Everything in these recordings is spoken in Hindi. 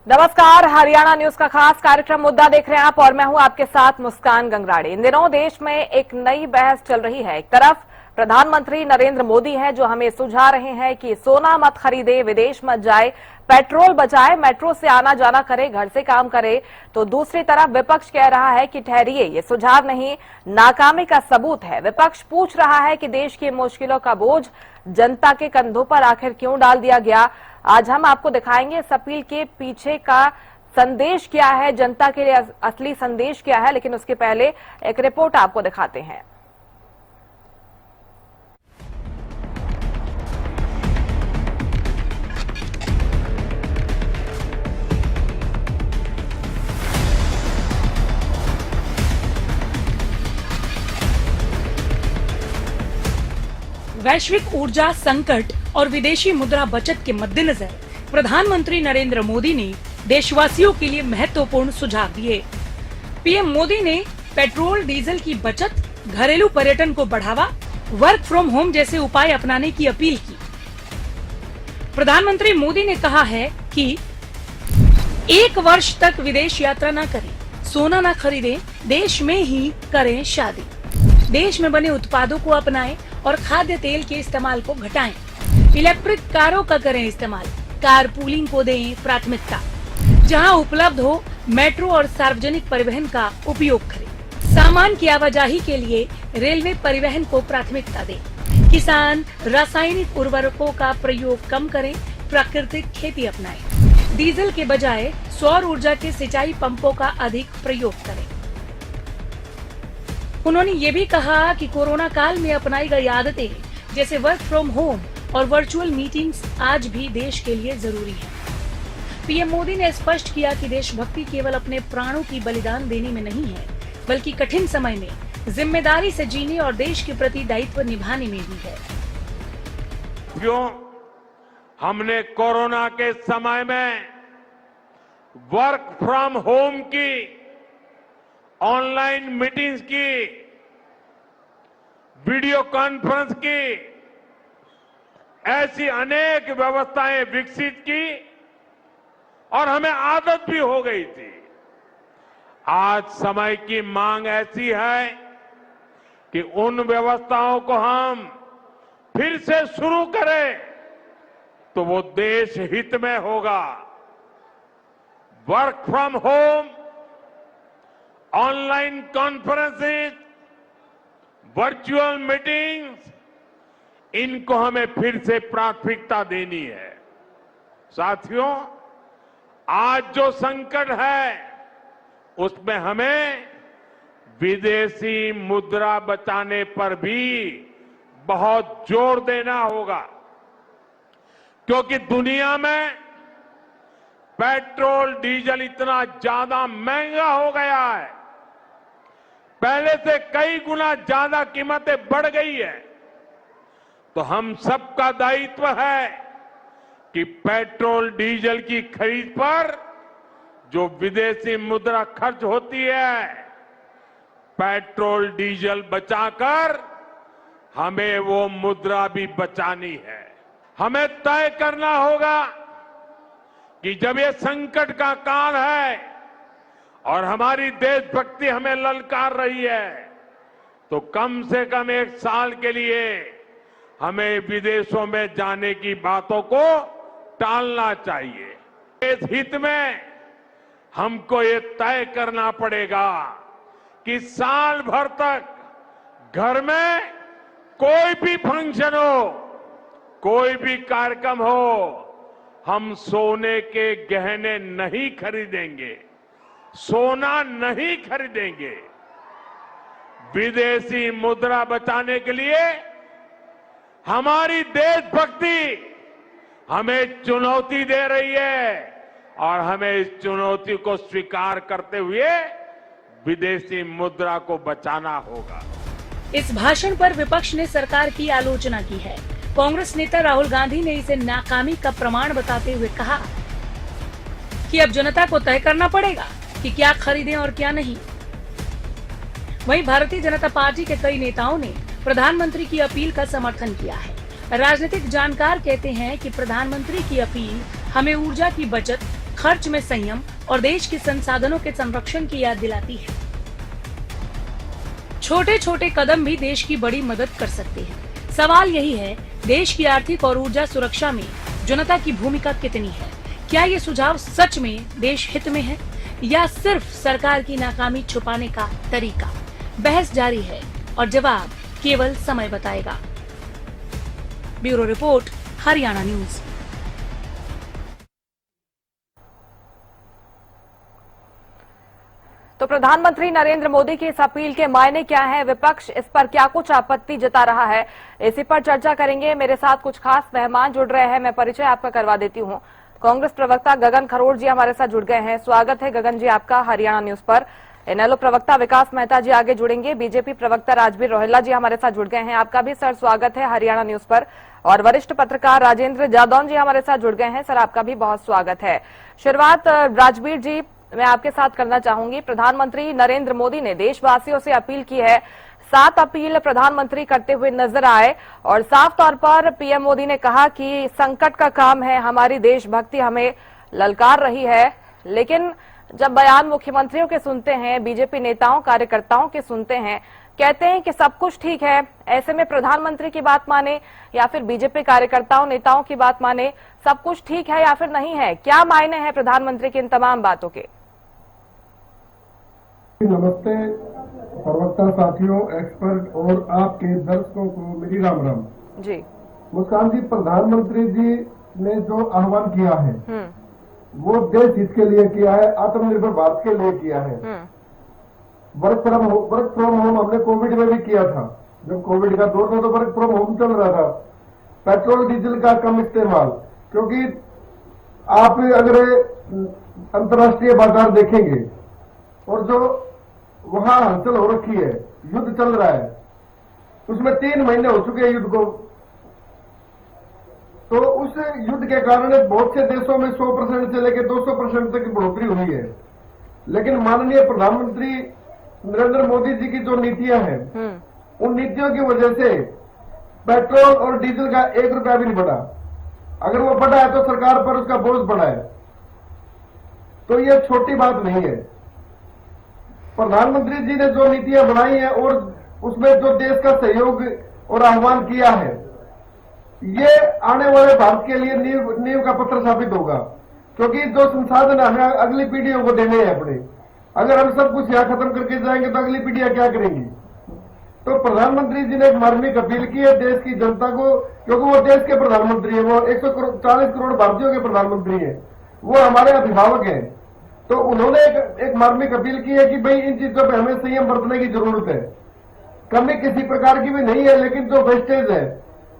नमस्कार, हरियाणा न्यूज का खास कार्यक्रम मुद्दा देख रहे हैं आप और मैं हूं आपके साथ मुस्कान गंगराड़े। इन दिनों देश में एक नई बहस चल रही है। एक तरफ प्रधानमंत्री नरेंद्र मोदी हैं जो हमें सुझा रहे हैं कि सोना मत खरीदे, विदेश मत जाए, पेट्रोल बचाए, मेट्रो से आना जाना करे, घर से काम करे। तो दूसरी तरफ विपक्ष कह रहा है कि ठहरिए, ये सुझाव नहीं, नाकामी का सबूत है। विपक्ष पूछ रहा है कि देश की मुश्किलों का बोझ जनता के कंधों पर आखिर क्यों डाल दिया गया। आज हम आपको दिखाएंगे इस अपील के पीछे का संदेश क्या है, जनता के लिए असली संदेश क्या है। लेकिन उसके पहले एक रिपोर्ट आपको दिखाते हैं। वैश्विक ऊर्जा संकट और विदेशी मुद्रा बचत के मद्देनजर प्रधानमंत्री नरेंद्र मोदी ने देशवासियों के लिए महत्वपूर्ण सुझाव दिए। पीएम मोदी ने पेट्रोल डीजल की बचत, घरेलू पर्यटन को बढ़ावा, वर्क फ्रॉम होम जैसे उपाय अपनाने की अपील की। प्रधानमंत्री मोदी ने कहा है कि 1 वर्ष तक विदेश यात्रा न करें, सोना न खरीदें, देश में ही करें शादी, देश में बने उत्पादों को अपनाएं और खाद्य तेल के इस्तेमाल को घटाएं। इलेक्ट्रिक कारों का करें इस्तेमाल, कार पूलिंग को दें प्राथमिकता, जहां उपलब्ध हो मेट्रो और सार्वजनिक परिवहन का उपयोग करें। सामान की आवाजाही के लिए रेलवे परिवहन को प्राथमिकता दें। किसान रासायनिक उर्वरकों का प्रयोग कम करें, प्राकृतिक खेती अपनाएं। डीजल के बजाय सौर ऊर्जा के सिंचाई पंपों का अधिक प्रयोग करें। उन्होंने ये भी कहा कि कोरोना काल में अपनाई गई आदतें जैसे वर्क फ्रॉम होम और वर्चुअल मीटिंग्स आज भी देश के लिए जरूरी है। पीएम मोदी ने स्पष्ट किया कि देशभक्ति केवल अपने प्राणों की बलिदान देने में नहीं है, बल्कि कठिन समय में जिम्मेदारी से जीने और देश के प्रति दायित्व निभाने में भी है। क्यों हमने कोरोना के समय में वर्क फ्रॉम होम की, ऑनलाइन मीटिंग्स की, वीडियो कॉन्फ्रेंस की, ऐसी अनेक व्यवस्थाएं विकसित की और हमें आदत भी हो गई थी। आज समय की मांग ऐसी है कि उन व्यवस्थाओं को हम फिर से शुरू करें तो वो देश हित में होगा। Work from home, online conferences, virtual meetings, इनको हमें फिर से प्राथमिकता देनी है। साथियों, आज जो संकट है उसमें हमें विदेशी मुद्रा बचाने पर भी बहुत जोर देना होगा, क्योंकि दुनिया में पेट्रोल डीजल इतना ज्यादा महंगा हो गया है, पहले से कई गुना ज्यादा कीमतें बढ़ गई है। तो हम सबका दायित्व है कि पेट्रोल डीजल की खरीद पर जो विदेशी मुद्रा खर्च होती है, पेट्रोल डीजल बचाकर हमें वो मुद्रा भी बचानी है। हमें तय करना होगा कि जब ये संकट का काल है और हमारी देशभक्ति हमें ललकार रही है, तो कम से कम 1 साल के लिए हमें विदेशों में जाने की बातों को टालना चाहिए। देश हित में हमको ये तय करना पड़ेगा कि साल भर तक घर में कोई भी फंक्शन हो, कोई भी कार्यक्रम हो, हम सोने के गहने नहीं खरीदेंगे, सोना नहीं खरीदेंगे। विदेशी मुद्रा बचाने के लिए हमारी देशभक्ति हमें चुनौती दे रही है और हमें इस चुनौती को स्वीकार करते हुए विदेशी मुद्रा को बचाना होगा। इस भाषण पर विपक्ष ने सरकार की आलोचना की है। कांग्रेस नेता राहुल गांधी ने इसे नाकामी का प्रमाण बताते हुए कहा कि अब जनता को तय करना पड़ेगा कि क्या खरीदें और क्या नहीं। वहीं भारतीय जनता पार्टी के कई नेताओं ने प्रधानमंत्री की अपील का समर्थन किया है। राजनीतिक जानकार कहते हैं कि प्रधानमंत्री की अपील हमें ऊर्जा की बचत, खर्च में संयम और देश के संसाधनों के संरक्षण की याद दिलाती है। छोटे छोटे कदम भी देश की बड़ी मदद कर सकते हैं। सवाल यही है, देश की आर्थिक और ऊर्जा सुरक्षा में जनता की भूमिका कितनी है? क्या ये सुझाव सच में देश हित में है या सिर्फ सरकार की नाकामी छुपाने का तरीका? बहस जारी है और जवाब केवल समय बताएगा। Bureau report, Haryana news. तो प्रधानमंत्री नरेंद्र मोदी की इस अपील के मायने क्या है, विपक्ष इस पर क्या कुछ आपत्ति जता रहा है, इसी पर चर्चा करेंगे। मेरे साथ कुछ खास मेहमान जुड़ रहे हैं, मैं परिचय आपका करवा देती हूं। कांग्रेस प्रवक्ता गगन खरोड़ जी हमारे साथ जुड़ गए हैं। स्वागत है गगन जी आपका हरियाणा न्यूज पर। इनेलो प्रवक्ता विकास मेहता जी आगे जुड़ेंगे। बीजेपी प्रवक्ता राजबीर रोहिल्ला जी हमारे साथ जुड़ गए हैं, आपका भी सर स्वागत है हरियाणा न्यूज पर। और वरिष्ठ पत्रकार राजेंद्र जादौन जी हमारे साथ जुड़ गए हैं, सर आपका भी बहुत स्वागत है। शुरुआत राजबीर जी मैं आपके साथ करना चाहूंगी। प्रधानमंत्री नरेंद्र मोदी ने देशवासियों से अपील की है, 7 अपील प्रधानमंत्री करते हुए नजर आए और साफ तौर पर पीएम मोदी ने कहा कि संकट का काम है, हमारी देशभक्ति हमें ललकार रही है। लेकिन जब बयान मुख्यमंत्रियों के सुनते हैं, बीजेपी नेताओं कार्यकर्ताओं के सुनते हैं, कहते हैं कि सब कुछ ठीक है, ऐसे में प्रधानमंत्री की बात माने या फिर बीजेपी कार्यकर्ताओं नेताओं की बात माने, सब कुछ ठीक है या फिर नहीं है? क्या मायने हैं प्रधानमंत्री की इन तमाम बातों के? नमस्ते प्रवक्ता साथियों, एक्सपर्ट और आपके दर्शकों को मेरी राम राम जी। मुस्कान जी, प्रधानमंत्री जी ने जो आह्वान किया है वो देश हित के लिए किया है, आत्मनिर्भर भारत के लिए किया है। वर्क फ्रॉम होम हमने कोविड में भी किया था, जब कोविड का दौर था तो वर्क फ्रॉम होम चल रहा था। पेट्रोल डीजल का कम इस्तेमाल, क्योंकि आप अगर अंतर्राष्ट्रीय बाजार देखेंगे और जो वहां हलचल हो रखी है, युद्ध चल रहा है, उसमें 3 महीने हो चुके हैं युद्ध को, तो उस युद्ध के कारण बहुत से देशों में 100% से लेकर 200% तक की बढ़ोतरी हुई है। लेकिन माननीय प्रधानमंत्री नरेंद्र मोदी जी की जो नीतियां हैं, उन नीतियों की वजह से पेट्रोल और डीजल का 1 रुपया भी नहीं बढ़ा। अगर वो बढ़ा है तो सरकार पर उसका बोझ बढ़ा है, तो ये छोटी बात नहीं है। प्रधानमंत्री जी ने जो नीतियां बनाई हैं और उसमें जो देश का सहयोग और आह्वान किया है, ये आने वाले भारत के लिए नींव का पत्थर साबित होगा। क्योंकि जो संसाधन हमें अगली पीढ़ियों को देने हैं अपने, अगर हम सब कुछ यहाँ खत्म करके जाएंगे तो अगली पीढ़ियां क्या करेंगी? तो प्रधानमंत्री जी ने एक मार्मिक अपील की है देश की जनता को, क्योंकि वो देश के प्रधानमंत्री है, वो 140 करोड़ भारतीयों के प्रधानमंत्री है, वो हमारे अभिभावक हैं। तो उन्होंने एक मार्मिक अपील की है कि भाई इन चीजों पे हमें संयम बरतने की जरूरत है। कमी किसी प्रकार की भी नहीं है, लेकिन जो वेस्टेज है,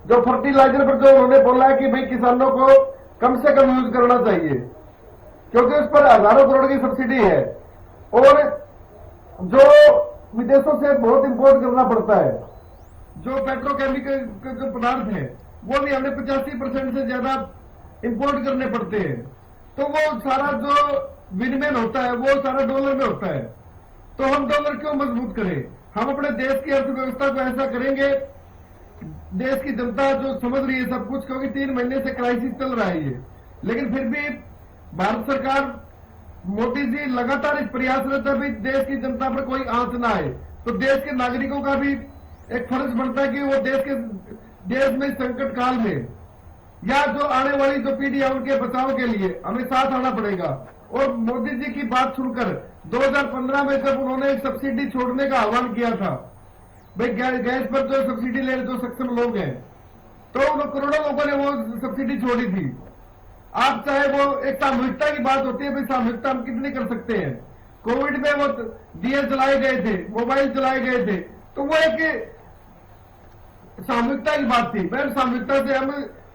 जो फर्टिलाइजर पर जो उन्होंने बोला है कि भाई किसानों को कम से कम यूज करना चाहिए, क्योंकि उस पर हजारों करोड़ की सब्सिडी है और जो विदेशों से बहुत इंपोर्ट करना पड़ता है, जो पेट्रोकेमिकल जो पदार्थ है वो भी हमें 85% से ज्यादा इंपोर्ट करने पड़ते हैं। तो वो सारा जो विनिमय होता है वो सारा डॉलर में होता है। तो हम डॉलर क्यों मजबूत करें? हम अपने देश की अर्थव्यवस्था को ऐसा करेंगे, देश की जनता जो समझ रही है सब कुछ, क्योंकि 3 महीने से क्राइसिस चल रहा है ये, लेकिन फिर भी भारत सरकार मोदी जी लगातार इस प्रयासरत है भी देश की जनता पर कोई आंच ना आए। तो देश के नागरिकों का भी एक फर्ज बनता है कि वो देश में संकट काल में या जो आने वाली जो पीढ़ी है उनके बचाव के लिए हमें साथ आना पड़ेगा। और मोदी जी की बात सुनकर 2015 में जब उन्होंने एक सब्सिडी छोड़ने का आह्वान किया था, भाई गैस पर जो सब्सिडी ले रहे जो सक्षम लोग हैं, तो उन करोड़ों लोगों ने वो सब्सिडी छोड़ी थी। आप चाहे वो एक सामूहिकता की बात होती है, भाई सामूहिकता हम कितनी कर सकते हैं। कोविड में वो दिए जलाए गए थे, मोबाइल चलाए गए थे, तो वो एक सामूहिकता की बात थी। मैम सामूहिकता से हम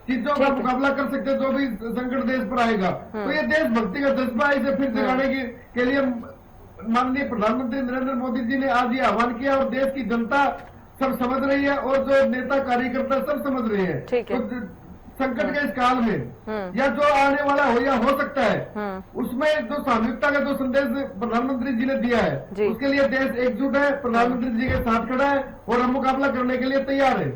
चीजों का मुकाबला कर सकते हैं, जो भी संकट देश पर आएगा। तो ये देशभक्ति का जज्बा है, इसे फिर जगाने के लिए माननीय प्रधानमंत्री नरेंद्र मोदी जी ने आज ये आह्वान किया और देश की जनता सब समझ रही है और जो नेता कार्यकर्ता सब समझ रहे हैं। तो संकट के इस काल में या जो आने वाला हो या हो सकता है, उसमें जो सामूहिकता का जो संदेश प्रधानमंत्री जी ने दिया है, उसके लिए देश एकजुट है, प्रधानमंत्री जी के साथ खड़ा है और हम मुकाबला करने के लिए तैयार है।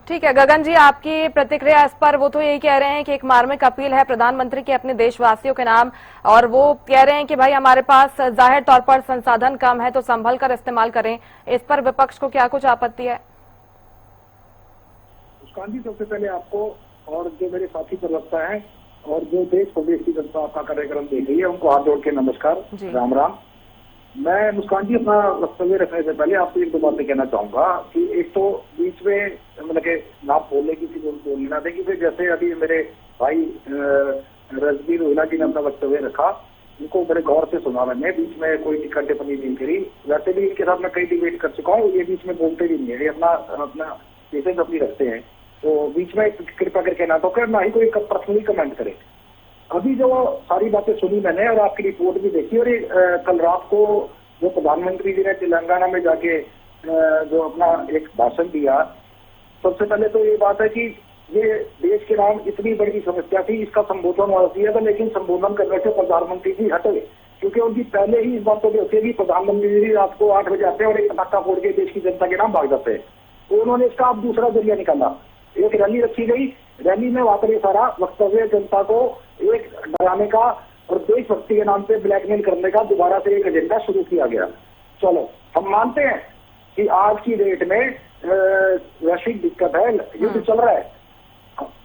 ठीक है गगन जी, आपकी प्रतिक्रिया इस पर। वो तो यही कह रहे हैं कि एक मार्मिक अपील है प्रधानमंत्री की अपने देशवासियों के नाम, और वो कह रहे हैं कि भाई हमारे पास जाहिर तौर पर संसाधन कम है तो संभल कर इस्तेमाल करें। इस पर विपक्ष को क्या कुछ आपत्ति है? मुस्कान जी, सबसे पहले आपको और जो मेरे साथी प्रवक्ता हैं और जो देश प्रदेश की जनता आपका कार्यक्रम देख रही है उनको हाथ जोड़ के नमस्कार, राम राम। मैं मुस्कान जी अपना वक्तव्य रखने से पहले आपसे एक दो बातें कहना चाहूंगा कि एक तो बीच में मतलब कि ना बोलने किसी को बोलने ना दें, क्योंकि जैसे अभी मेरे भाई रजबीर रोहिला जी ने अपना वक्तव्य रखा, उनको बड़े गौर से सुना मैंने, बीच में कोई टिक्का टिप्पणी नहीं करी। वैसे भी इनके साथ मैं कई डिबेट कर चुका हूँ, ये बीच में बोलते भी नहीं है, ये अपना पेशेंस अपनी रखते हैं, तो बीच में कृपा करके ना तो कर, ना ही कोई पर्सनली कमेंट करे। अभी जो सारी बातें सुनी मैंने और आपकी रिपोर्ट भी देखी, और कल रात को जो प्रधानमंत्री जी ने तेलंगाना में जाके जो अपना एक भाषण दिया, सबसे पहले तो ये बात है कि ये देश के नाम इतनी बड़ी समस्या थी, इसका संबोधन होना चाहिए था, लेकिन संबोधन करने से प्रधानमंत्री जी हटे, क्योंकि उनकी पहले ही इस बात को होती है कि प्रधानमंत्री जी रात को 8 बजे आते हैं और एक पटाखा फोड़ के देश की जनता के नाम भाग जाते हैं। तो उन्होंने इसका अब दूसरा जरिया निकाला, एक रैली रखी गई, रैली में वहां पर ये सारा वक्तव्य जनता को एक डराने का और देशभक्ति के नाम पे ब्लैकमेल करने का दोबारा से एक एजेंडा शुरू किया गया। चलो हम मानते हैं कि आज की डेट में वैश्विक दिक्कत है, युद्ध चल रहा है,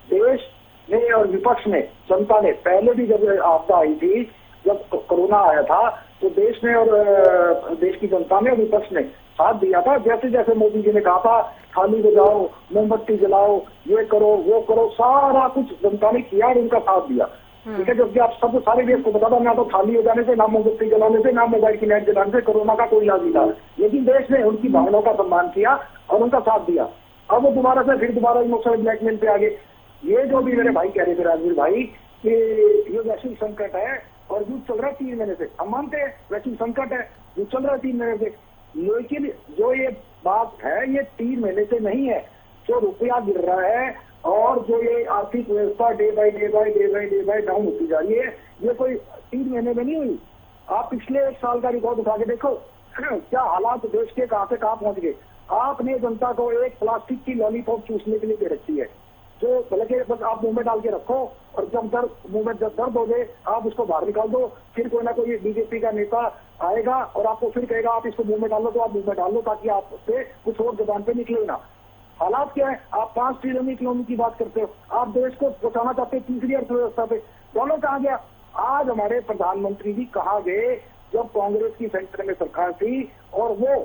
देश ने और विपक्ष ने, जनता ने, पहले भी जब आपदा आई थी, जब कोरोना आया था, तो देश ने और देश की जनता ने और विपक्ष ने साथ दिया था। जैसे जैसे मोदी जी ने कहा था थाली बजाओ, मोमबत्ती जलाओ, ये करो वो करो, सारा कुछ जनता ने किया और उनका साथ दिया। ठीक है, जबकि आप सब सारे देश को बता दो, ना तो थाली हो जाने से, ना मोमबत्ती जलाने से, ना मोबाइल की लाइट जलाने से कोरोना का कोई इलाज नहीं था, लेकिन देश ने उनकी भावनाओं का सम्मान किया और उनका साथ दिया। अब वो फिर दोबारा इमोशनल ब्लैकमेल पे आगे। ये जो भी मेरे भाई कह रहे थे, राजवीर भाई, कि ये वैश्विक संकट है और युद्ध चल रहा है 3 महीने से, हम मानते हैं वैश्विक संकट है, युद्ध चल रहा है 3 महीने से, लेकिन जो ये बात है ये 3 महीने से नहीं है। जो रुपया गिर रहा है और जो ये आर्थिक व्यवस्था डे बाय डे डाउन होती जा रही है, ये कोई 3 महीने में नहीं हुई। आप पिछले 1 साल का रिकॉर्ड उठा के देखो, क्या हालात देश के कहां से कहां पहुंच गए। आपने जनता को एक प्लास्टिक की लॉलीपॉप चूसने के लिए दे रखी है, जो बल्कि बस आप मुंह में डाल के रखो, और जब मुंह में दर्द हो जाए आप उसको बाहर निकाल दो, फिर कोई ना कोई बीजेपी का नेता आएगा और आपको फिर कहेगा आप इसको मुंह में डाल लो, तो आप मुंह में डाल लो, ताकि आपसे कुछ और जबान पे निकले ना। हालात क्या है, आप 5 ट्रिलियन इकोनॉमी की बात करते हो, आप देश को पहुंचाना चाहते हैं तीसरी अर्थव्यवस्था पे, डॉलर कहाँ गया। आज हमारे प्रधानमंत्री जी कहाँ गए जब कांग्रेस की सेंटर में सरकार थी और वो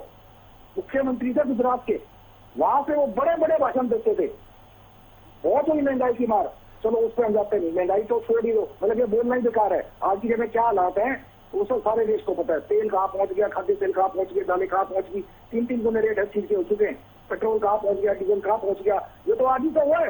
मुख्यमंत्री थे गुजरात के, वहां से वो बड़े बड़े भाषण देते थे, बहुत हुई महंगाई की मार। चलो उस पर हम जाते नहीं, महंगाई तो छोड़ ही दो, मतलब ये बोलना ही बेकार है। आज की में क्या हालात है वो सब सारे देश को पता है। तेल कहाँ पहुंच गया, खाद्य तेल कहाँ पहुंच गया, दालें कहाँ पहुंच गई, 3-3 गुने रेट हर चीज के हो चुके हैं। पेट्रोल कहाँ पहुंच गया, डीजल कहाँ पहुंच गया। ये तो आज ही तो हुआ है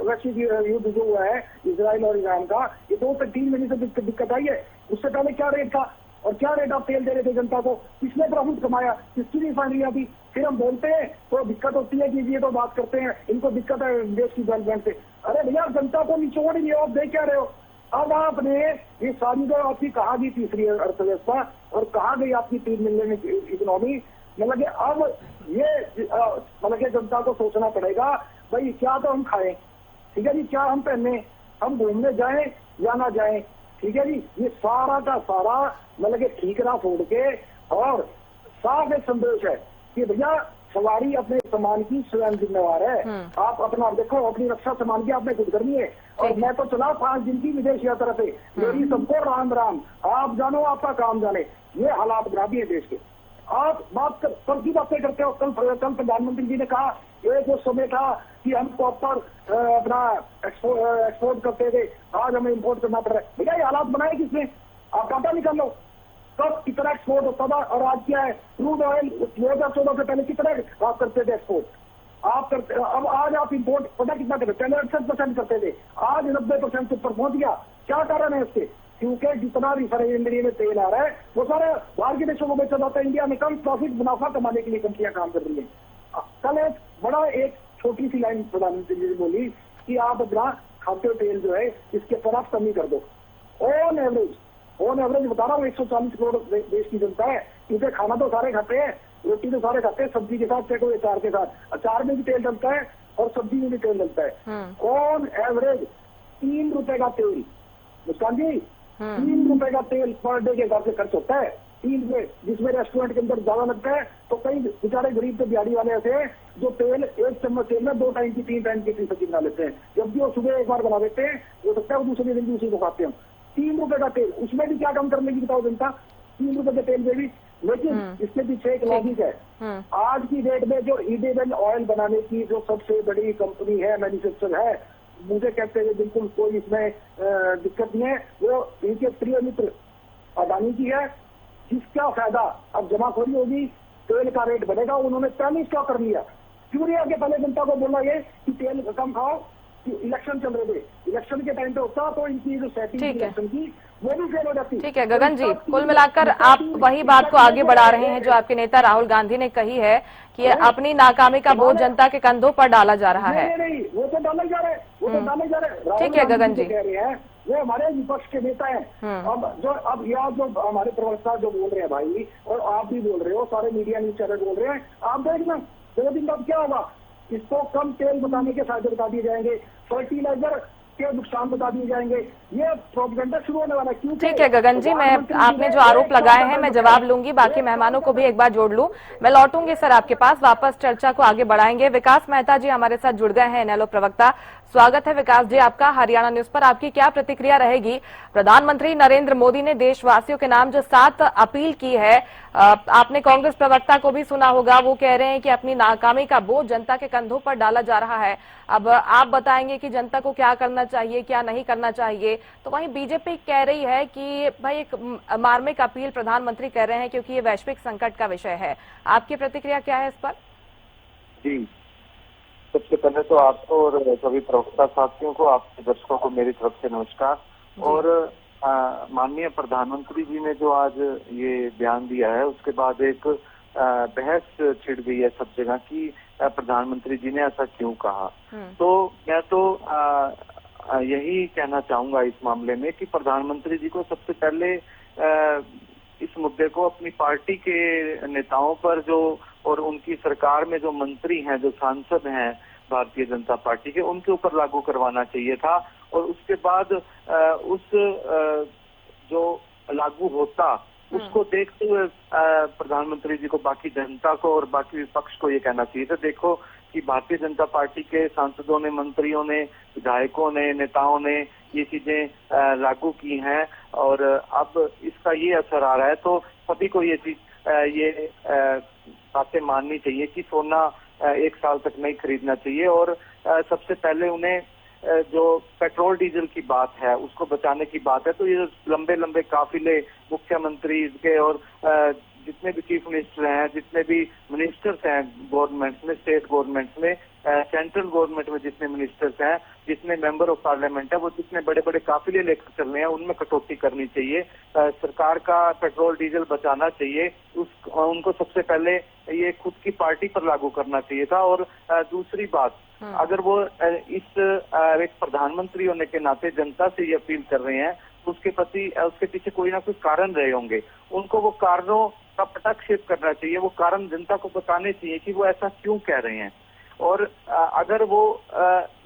वैश्विक युद्ध जो हुआ है इजराइल और ईरान का, ये 2 से 3 महीने से दिक्कत आई है। उससे पहले क्या रेट था और क्या रेट आप तेल दे रहे थे जनता को, किसने प्रॉफिट कमाया, किसकी रिफाइनरियां थी। फिर हम बोलते हैं तो दिक्कत होती है कि ये तो बात करते हैं इनको दिक्कत है देश की डेवलपमेंट से। अरे भैया जनता को निचोड़ ही आप देख क्या रहे हो। अब आपने ये सारी जो आपकी कहा गई तीसरी अर्थव्यवस्था और कहा गई आपकी 3 मिलियन इकोनॉमी, मतलब अब ये मतलब जनता को सोचना पड़ेगा भाई क्या तो हम खाएं, ठीक है जी, क्या हम पहने, हम घूमने जाएं या ना जाएं, ठीक है जी। ये सारा का सारा मतलब ठीकरा फोड़ के और साफ एक संदेश है कि भैया सवारी अपने सामान की स्वयं जिम्मेवार है। आप अपना देखो, अपनी रक्षा सामान की आपने खुद करनी है। और मैं तो चला 5 दिन की विदेश यात्रा पे, मेरी सबको राम राम, आप जानो आपका काम जाने। ये हालात बना दिए देश के। आप बात कल की बातें करते हो, कल प्रधानमंत्री जी ने कहा एक वो समय था कि हम प्रॉपर अपना एक्सपोर्ट करते थे, आज हमें इम्पोर्ट करना पड़ रहा है। भैया ये हालात बनाए किसने, आप डाटा निकाल लो तब कितना एक्सपोर्ट होता था और आज क्या है। क्रूड ऑयल 2014 से पहले कितना आप करते थे एक्सपोर्ट, आप करते, अब आज आप इम्पोर्ट पता कितना करते, पहले 68% करते थे, आज 90% से ऊपर पहुंच गया। क्या कारण है इसके, क्योंकि जितना रिफाइनरी में तेल आ रहा है वो सारे बाहर के देशों को बेचा जाता है। इंडिया में कम प्रॉफिट मुनाफा कमाने के लिए कंपनियां काम कर रही है। कल एक छोटी सी लाइन प्रधानमंत्री जी ने बोली कि आप अपना खाद्य तेल जो है इसके तरफ कमी कर दो। ऑन एवरेज बता रहा हूँ 140 करोड़ देश की जनता है, क्योंकि खाना तो सारे खाते हैं, रोटी तो सारे खाते हैं, सब्जी के साथ, चटो अचार के साथ। अचार में भी तेल डलता है, और सब्जी में भी तेल डलता है। ऑन एवरेज 3 रुपए का तेल, मुस्कान जी, 3 रुपए का तेल पर डे के हिसाब से खर्च होता है। 3 रुपए, जिसमें रेस्टोरेंट के अंदर ज्यादा लगता है, तो कई बेचारे गरीब तो दिहाड़ी वाले ऐसे हैं जो तेल 1 चम्मच तेल में 2 टाइम की 3 टाइम की सब्जी बना लेते हैं, जबकि वो सुबह एक बार बना देते हैं, हो सकता है वो दूसरे दिन भी उसी को खाते हैं। 3 रुपए का तेल, उसमें भी क्या कम करने की बताओ जनता, 3 रुपए के तेल में भी। लेकिन इसमें पीछे एक लॉजिक है। आज की डेट में जो एडिबल ऑयल बनाने की जो सबसे बड़ी कंपनी है, मैन्युफैक्चर है, मुझे कहते हैं बिल्कुल कोई इसमें दिक्कत नहीं है, वो इनके प्रिय मित्र अडानी की है, जिसका फायदा अब जमाखोरी होगी, तेल का रेट बढ़ेगा। उन्होंने पहले क्या कर लिया, क्यों नहीं आगे पहले जनता को बोला ये कि तेल कम खाओ, इलेक्शन चल रहे थे, इलेक्शन के टाइम पे होता तो इनकी जो सेटिंग इलेक्शन की वो भी फेल हो जाती। ठीक है गगन जी, कुल मिलाकर आप वही बात को आगे बढ़ा रहे हैं जो आपके नेता राहुल गांधी ने कही है कि अपनी नाकामी का बोझ जनता के कंधों पर डाला जा रहा है। नहीं, वो तो डाला जा रहा है, वो तो डाले जा रहे हैं। ठीक है गगन जी, कह रहे हैं वो हमारे विपक्ष के नेता हैं। अब यह जो हमारे प्रवक्ता जो बोल रहे हैं भाई, और आप भी बोल रहे हो, सारे मीडिया न्यूज चैनल बोल रहे हैं, आप देखना 2 दिन बाद क्या होगा। इसको कम तेल बताने के फायदे बता दिए जाएंगे, फर्टिलाइजर के नुकसान बता दिए जाएंगे, ये प्रोपेगेंडा शुरू होने वाला है। ठीक है गगन जी, मैं आपने जो आरोप लगाए हैं मैं जवाब लूंगी, बाकी मेहमानों को भी एक बार जोड़ लूं। मैं लौटूंगी सर आपके पास, वापस चर्चा को आगे बढ़ाएंगे। विकास मेहता जी हमारे साथ जुड़ गए हैं, इनेलो प्रवक्ता। स्वागत है विकास जी आपका हरियाणा न्यूज पर। आपकी क्या प्रतिक्रिया रहेगी? प्रधानमंत्री नरेंद्र मोदी ने देशवासियों के नाम जो 7 अपील की है, आपने कांग्रेस प्रवक्ता को भी सुना होगा, वो कह रहे हैं कि अपनी नाकामी का बोझ जनता के कंधों पर डाला जा रहा है। अब आप बताएंगे कि जनता को क्या करना चाहिए, क्या नहीं करना चाहिए। तो वहीं बीजेपी कह रही है कि भाई एक मार्मिक अपील प्रधानमंत्री कर रहे हैं क्योंकि ये वैश्विक संकट का विषय है। आपकी प्रतिक्रिया क्या है इस पर? जी, सबसे पहले तो आपको और सभी प्रवक्ता साथियों को, आपके दर्शकों को मेरी तरफ से नमस्कार। और माननीय प्रधानमंत्री जी ने जो आज ये बयान दिया है, उसके बाद एक बहस छिड़ गई है सब जगह कि प्रधानमंत्री जी ने ऐसा क्यों कहा। तो मैं तो यही कहना चाहूंगा इस मामले में कि प्रधानमंत्री जी को सबसे पहले इस मुद्दे को अपनी पार्टी के नेताओं पर जो, और उनकी सरकार में जो मंत्री हैं, जो सांसद हैं भारतीय जनता पार्टी के, उनके ऊपर लागू करवाना चाहिए था। और उसके बाद उस जो लागू होता उसको देखते हुए प्रधानमंत्री जी को बाकी जनता को और बाकी विपक्ष को ये कहना चाहिए था, देखो कि भारतीय जनता पार्टी के सांसदों ने, मंत्रियों ने, विधायकों ने, नेताओं ने ये चीजें लागू की हैं और अब इसका ये असर आ रहा है। तो सभी को ये चीज ये बातें माननी चाहिए कि सोना 1 साल तक नहीं खरीदना चाहिए। और सबसे पहले उन्हें जो पेट्रोल डीजल की बात है उसको बचाने की बात है। तो ये लंबे लंबे काफिले मुख्यमंत्री के और जितने भी चीफ मिनिस्टर हैं, जितने भी मिनिस्टर्स हैं गवर्नमेंट में, स्टेट गवर्नमेंट में, सेंट्रल गवर्नमेंट में जितने मिनिस्टर्स हैं, जितने मेंबर ऑफ पार्लियामेंट है, वो जितने बड़े बड़े काफिले लेकर चल रहे हैं, उनमें कटौती करनी चाहिए। सरकार का पेट्रोल डीजल बचाना चाहिए। उनको सबसे पहले ये खुद की पार्टी पर लागू करना चाहिए था। और दूसरी बात, अगर वो इस एक प्रधानमंत्री होने के नाते जनता से ये अपील कर रहे हैं, उसके प्रति उसके पीछे कोई ना कोई कारण रहे होंगे। उनको वो कारणों का पटाक्षेप करना चाहिए, वो कारण जनता को बताने चाहिए कि वो ऐसा क्यों कह रहे हैं। और अगर वो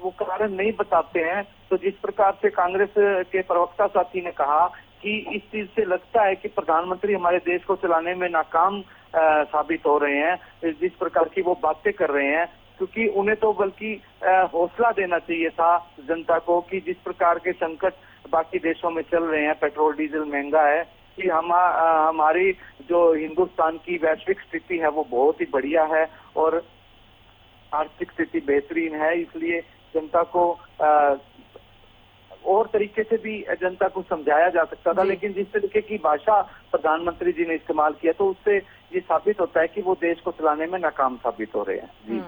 कारण नहीं बताते हैं तो जिस प्रकार से कांग्रेस के प्रवक्ता साथी ने कहा कि इस चीज से लगता है कि प्रधानमंत्री हमारे देश को चलाने में नाकाम साबित हो रहे हैं, जिस प्रकार की वो बातें कर रहे हैं, क्योंकि उन्हें तो बल्कि हौसला देना चाहिए था जनता को कि जिस प्रकार के संकट बाकी देशों में चल रहे हैं, पेट्रोल डीजल महंगा है, कि हमारी जो हिंदुस्तान की वैश्विक स्थिति है वो बहुत ही बढ़िया है और आर्थिक स्थिति बेहतरीन है। इसलिए जनता को और तरीके से भी जनता को समझाया जा सकता था, लेकिन जिस तरीके की भाषा प्रधानमंत्री जी ने इस्तेमाल किया तो उससे ये साबित होता है कि वो देश को चलाने में नाकाम साबित हो रहे हैं। जी,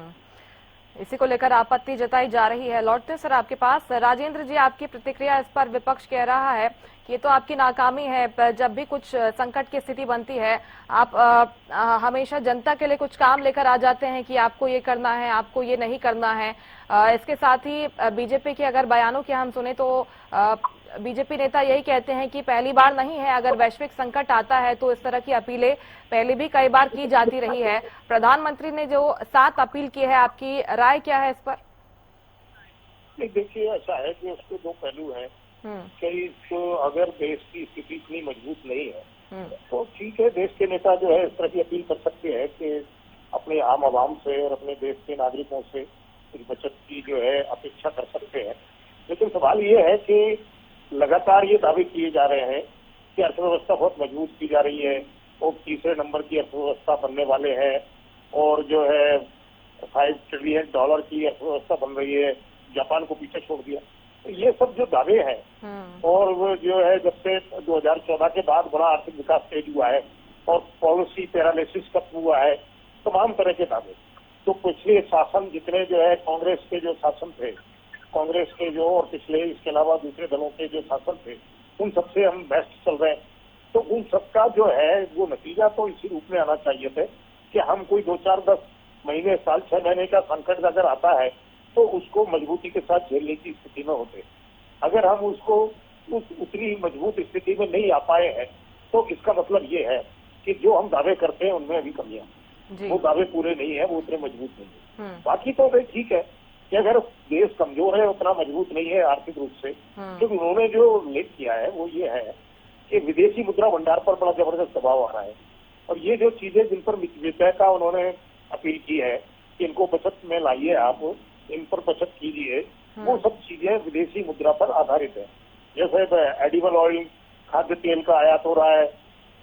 इसी को लेकर आपत्ति जताई जा रही है। लौटते हैं सर आपके पास। राजेंद्र जी, आपकी प्रतिक्रिया इस पर? विपक्ष कह रहा है कि ये तो आपकी नाकामी है, जब भी कुछ संकट की स्थिति बनती है आप हमेशा जनता के लिए कुछ काम लेकर आ जाते हैं कि आपको ये करना है, आपको ये नहीं करना है। इसके साथ ही बीजेपी के अगर बयानों की हम सुने तो बीजेपी नेता यही कहते हैं कि पहली बार नहीं है, अगर वैश्विक संकट आता है तो इस तरह की अपीलें पहले भी कई बार की जाती रही है। प्रधानमंत्री ने जो 7 अपील की है, आपकी राय क्या है इस पर? नहीं, देखिए ऐसा है कि उसके दो पहलू हैं कि तो अगर देश की स्थिति इतनी मजबूत नहीं है तो ठीक है, देश के नेता जो है इस तरह की अपील कर सकते हैं कि अपने आम आवाम से और अपने देश के नागरिकों से कुछ बचत की जो है अपेक्षा कर सकते हैं। लेकिन सवाल ये है कि लगातार ये दावे किए जा रहे हैं कि अर्थव्यवस्था बहुत मजबूत की जा रही है और तीसरे नंबर की अर्थव्यवस्था बनने वाले हैं और जो है $5 ट्रिलियन की अर्थव्यवस्था बन रही है, जापान को पीछे छोड़ दिया। तो ये सब जो दावे हैं और वो जो है जब से 2014 के बाद बड़ा आर्थिक विकास तेज हुआ है और पॉलिसी पैरालिसिस खत्म हुआ है, तमाम तरह के दावे। तो पिछले शासन जितने जो है कांग्रेस के जो शासन थे, कांग्रेस के जो और पिछले इसके अलावा दूसरे दलों के जो शासन थे, उन सबसे हम बेस्ट चल रहे हैं। तो उन सबका जो है वो नतीजा तो इसी रूप में आना चाहिए थे कि हम कोई 2, 4, 10 महीने, साल, 6 महीने का संकट अगर आता है तो उसको मजबूती के साथ झेलने की स्थिति में होते। अगर हम उसको उतनी मजबूत स्थिति में नहीं आ पाए हैं तो इसका मतलब ये है कि जो हम दावे करते हैं उनमें अभी कमियां, वो दावे पूरे नहीं है, वो उतने मजबूत नहीं है। बाकी तो ठीक है कि अगर देश कमजोर है, उतना मजबूत नहीं है आर्थिक रूप से, तो उन्होंने जो उल्लेख किया है वो ये है कि विदेशी मुद्रा भंडार पर बड़ा जबरदस्त दबाव आ रहा है और ये जो चीजें जिन पर विजय का उन्होंने अपील की है कि इनको बचत में लाइए, आप इन पर बचत कीजिए, वो सब चीजें विदेशी मुद्रा पर आधारित है। जैसे एडिबल ऑयल, खाद्य तेल का आयात हो रहा है,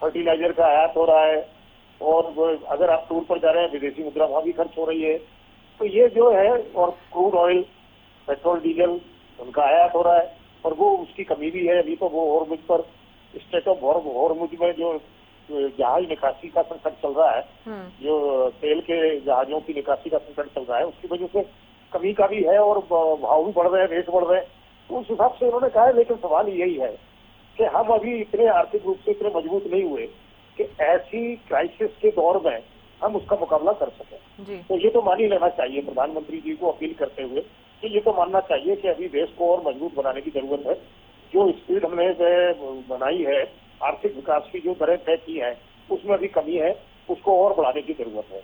फर्टिलाइजर का आयात हो रहा है और अगर आप टूर पर जा रहे हैं विदेशी मुद्रा वहां भी खर्च हो रही है। तो ये जो है और क्रूड ऑयल, पेट्रोल, डीजल, उनका आयात हो रहा है और वो उसकी कमी भी है। अभी तो वो हॉर्मुज पर स्टेट ऑफ हॉर्मुज में जो जहाज निकासी का संकट चल रहा है, जो तेल के जहाजों की निकासी का संकट चल रहा है, उसकी वजह से कमी का भी है और भाव भी बढ़ रहे हैं, रेट बढ़ रहे हैं। तो उस हिसाब से उन्होंने कहा है। लेकिन सवाल यही है कि हम अभी इतने आर्थिक रूप से इतने मजबूत नहीं हुए कि ऐसी क्राइसिस के दौर में हम उसका मुकाबला कर सकें। तो ये तो मान ही लेना चाहिए प्रधानमंत्री जी को अपील करते हुए कि ये तो मानना चाहिए कि अभी देश को और मजबूत बनाने की जरूरत है। जो स्पीड हमने बनाई है, आर्थिक विकास की जो दरें तय की है, उसमें अभी कमी है, उसको और बढ़ाने की जरूरत है।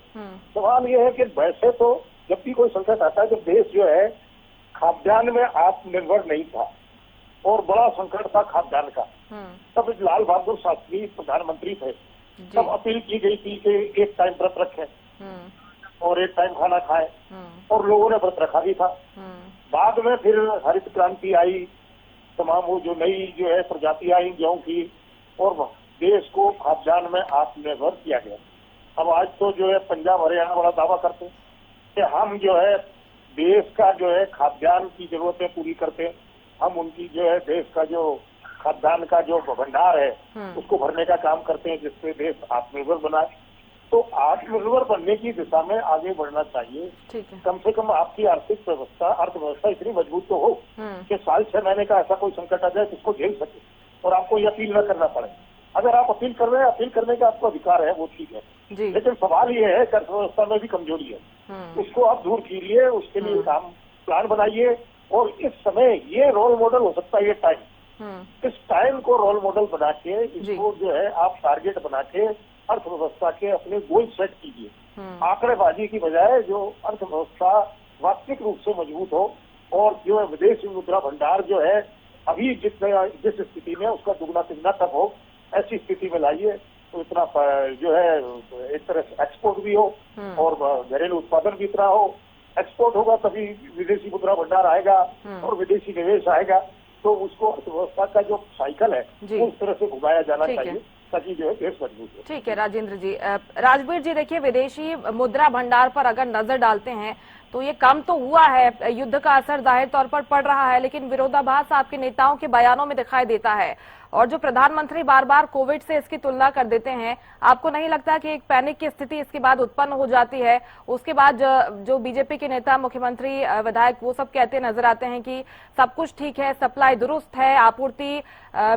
सवाल ये है कि वैसे तो जब भी कोई संकट आता है, जब देश जो है खाद्यान्न में आत्मनिर्भर नहीं था और बड़ा संकट था खाद्यान्न का, तब लाल बहादुर शास्त्री प्रधानमंत्री थे, तब अपील की गई थी कि एक टाइम व्रत रखें और एक टाइम खाना खाएं और लोगों ने व्रत रखा भी था। बाद में फिर हरित क्रांति आई, तमाम वो जो नई जो है प्रजाति आई गेहूं की और देश को खाद्यान्न में आत्मनिर्भर किया गया। अब आज तो जो है पंजाब, हरियाणा बड़ा दावा करते हैं कि हम जो है देश का जो है खाद्यान्न की जरूरतें पूरी करते हैं, हम उनकी जो है देश का जो खाद्यान्न का जो भंडार है उसको भरने का काम करते हैं, जिससे देश आत्मनिर्भर बनाए। तो आत्मनिर्भर बनने की दिशा में आगे बढ़ना चाहिए। कम से कम आपकी आर्थिक व्यवस्था, अर्थव्यवस्था इतनी मजबूत तो हो कि साल 6 महीने का ऐसा कोई संकट आ जाए जिसको झेल सके और आपको ये अपील न करना पड़े। अगर आप अपील कर रहे हैं, अपील करने का आपका अधिकार है, वो ठीक है, लेकिन सवाल ये है कि अर्थव्यवस्था में भी कमजोरी है, उसको आप दूर कीजिए, उसके लिए काम प्लान बनाइए और इस समय ये रोल मॉडल हो सकता है ये टाइम, इस टाइम को रोल मॉडल बना के इसको जो है आप टारगेट बना के अर्थव्यवस्था के अपने गोल सेट कीजिए। आंकड़ेबाजी की बजाय जो अर्थव्यवस्था वास्तविक रूप से मजबूत हो और जो है विदेशी मुद्रा भंडार जो है अभी जिस स्थिति में उसका दुगना तिगुना तक हो, ऐसी स्थिति में लाइए तो इतना जो है एक तरह से एक्सपोर्ट भी हो और घरेलू उत्पादन भी इतना हो। एक्सपोर्ट होगा तभी विदेशी मुद्रा भंडार आएगा और विदेशी निवेश आएगा, तो उसको अर्थव्यवस्था का जो साइकिल है उस तरह से घुमाया जाना चाहिए ताकि जो है देश मजबूत हो। ठीक है राजेंद्र जी। राजवीर जी, देखिए विदेशी मुद्रा भंडार पर अगर नजर डालते हैं तो ये कम तो हुआ है, युद्ध का असर जाहिर तौर पर पड़ रहा है, लेकिन विरोधाभास आपके नेताओं के बयानों में दिखाई देता है और जो प्रधानमंत्री बार बार कोविड से इसकी तुलना कर देते हैं, आपको नहीं लगता कि एक पैनिक की स्थिति इसके बाद उत्पन्न हो जाती है? उसके बाद जो बीजेपी के नेता, मुख्यमंत्री, विधायक वो सब कहते नजर आते हैं कि सब कुछ ठीक है, सप्लाई दुरुस्त है, आपूर्ति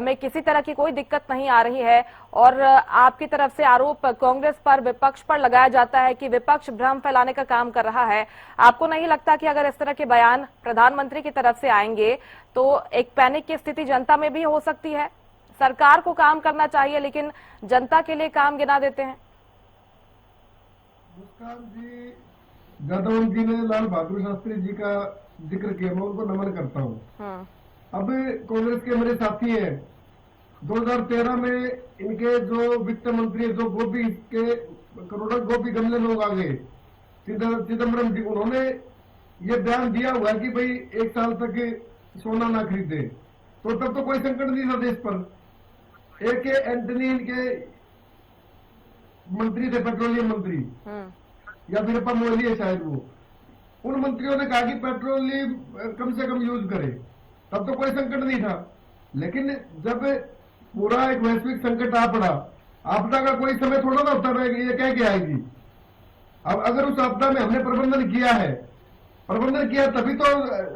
में किसी तरह की कोई दिक्कत नहीं आ रही है और आपकी तरफ से आरोप कांग्रेस पर, विपक्ष पर लगाया जाता है कि विपक्ष भ्रम फैलाने का काम कर रहा है। आपको नहीं लगता कि अगर इस तरह के बयान प्रधानमंत्री की तरफ से आएंगे तो एक पैनिक की स्थिति जनता में भी हो सकती है? सरकार को काम करना चाहिए लेकिन जनता के लिए काम गिना देते हैं। मुस्कान जी, जादव जी ने लाल बहादुर शास्त्री जी का जिक्र किया, मैं उनको नमन करता हूँ। अब कांग्रेस के मेरे साथी हैं, 2013 में इनके जो वित्त मंत्री, जो गोभी के करोड़ों गोभी गमले लोग आ गए, चिदम्बरम जी, उन्होंने ये बयान दिया हुआ कि भाई 1 साल तक सोना ना खरीदे, तो तब तो कोई संकट नहीं था देश पर। एक एंटनी इनके मंत्री थे, पेट्रोलियम मंत्री, या फिर मोदी है शायद वो, उन मंत्रियों ने कहा कि पेट्रोलियम कम से कम यूज करे, तब तो कोई संकट नहीं था। लेकिन जब पूरा एक वैश्विक संकट आ पड़ा, आपदा का कोई समय थोड़ा ना होता रहेगा, ये कह के आएगी। अब अगर उस आपदा में हमने प्रबंधन किया तभी तो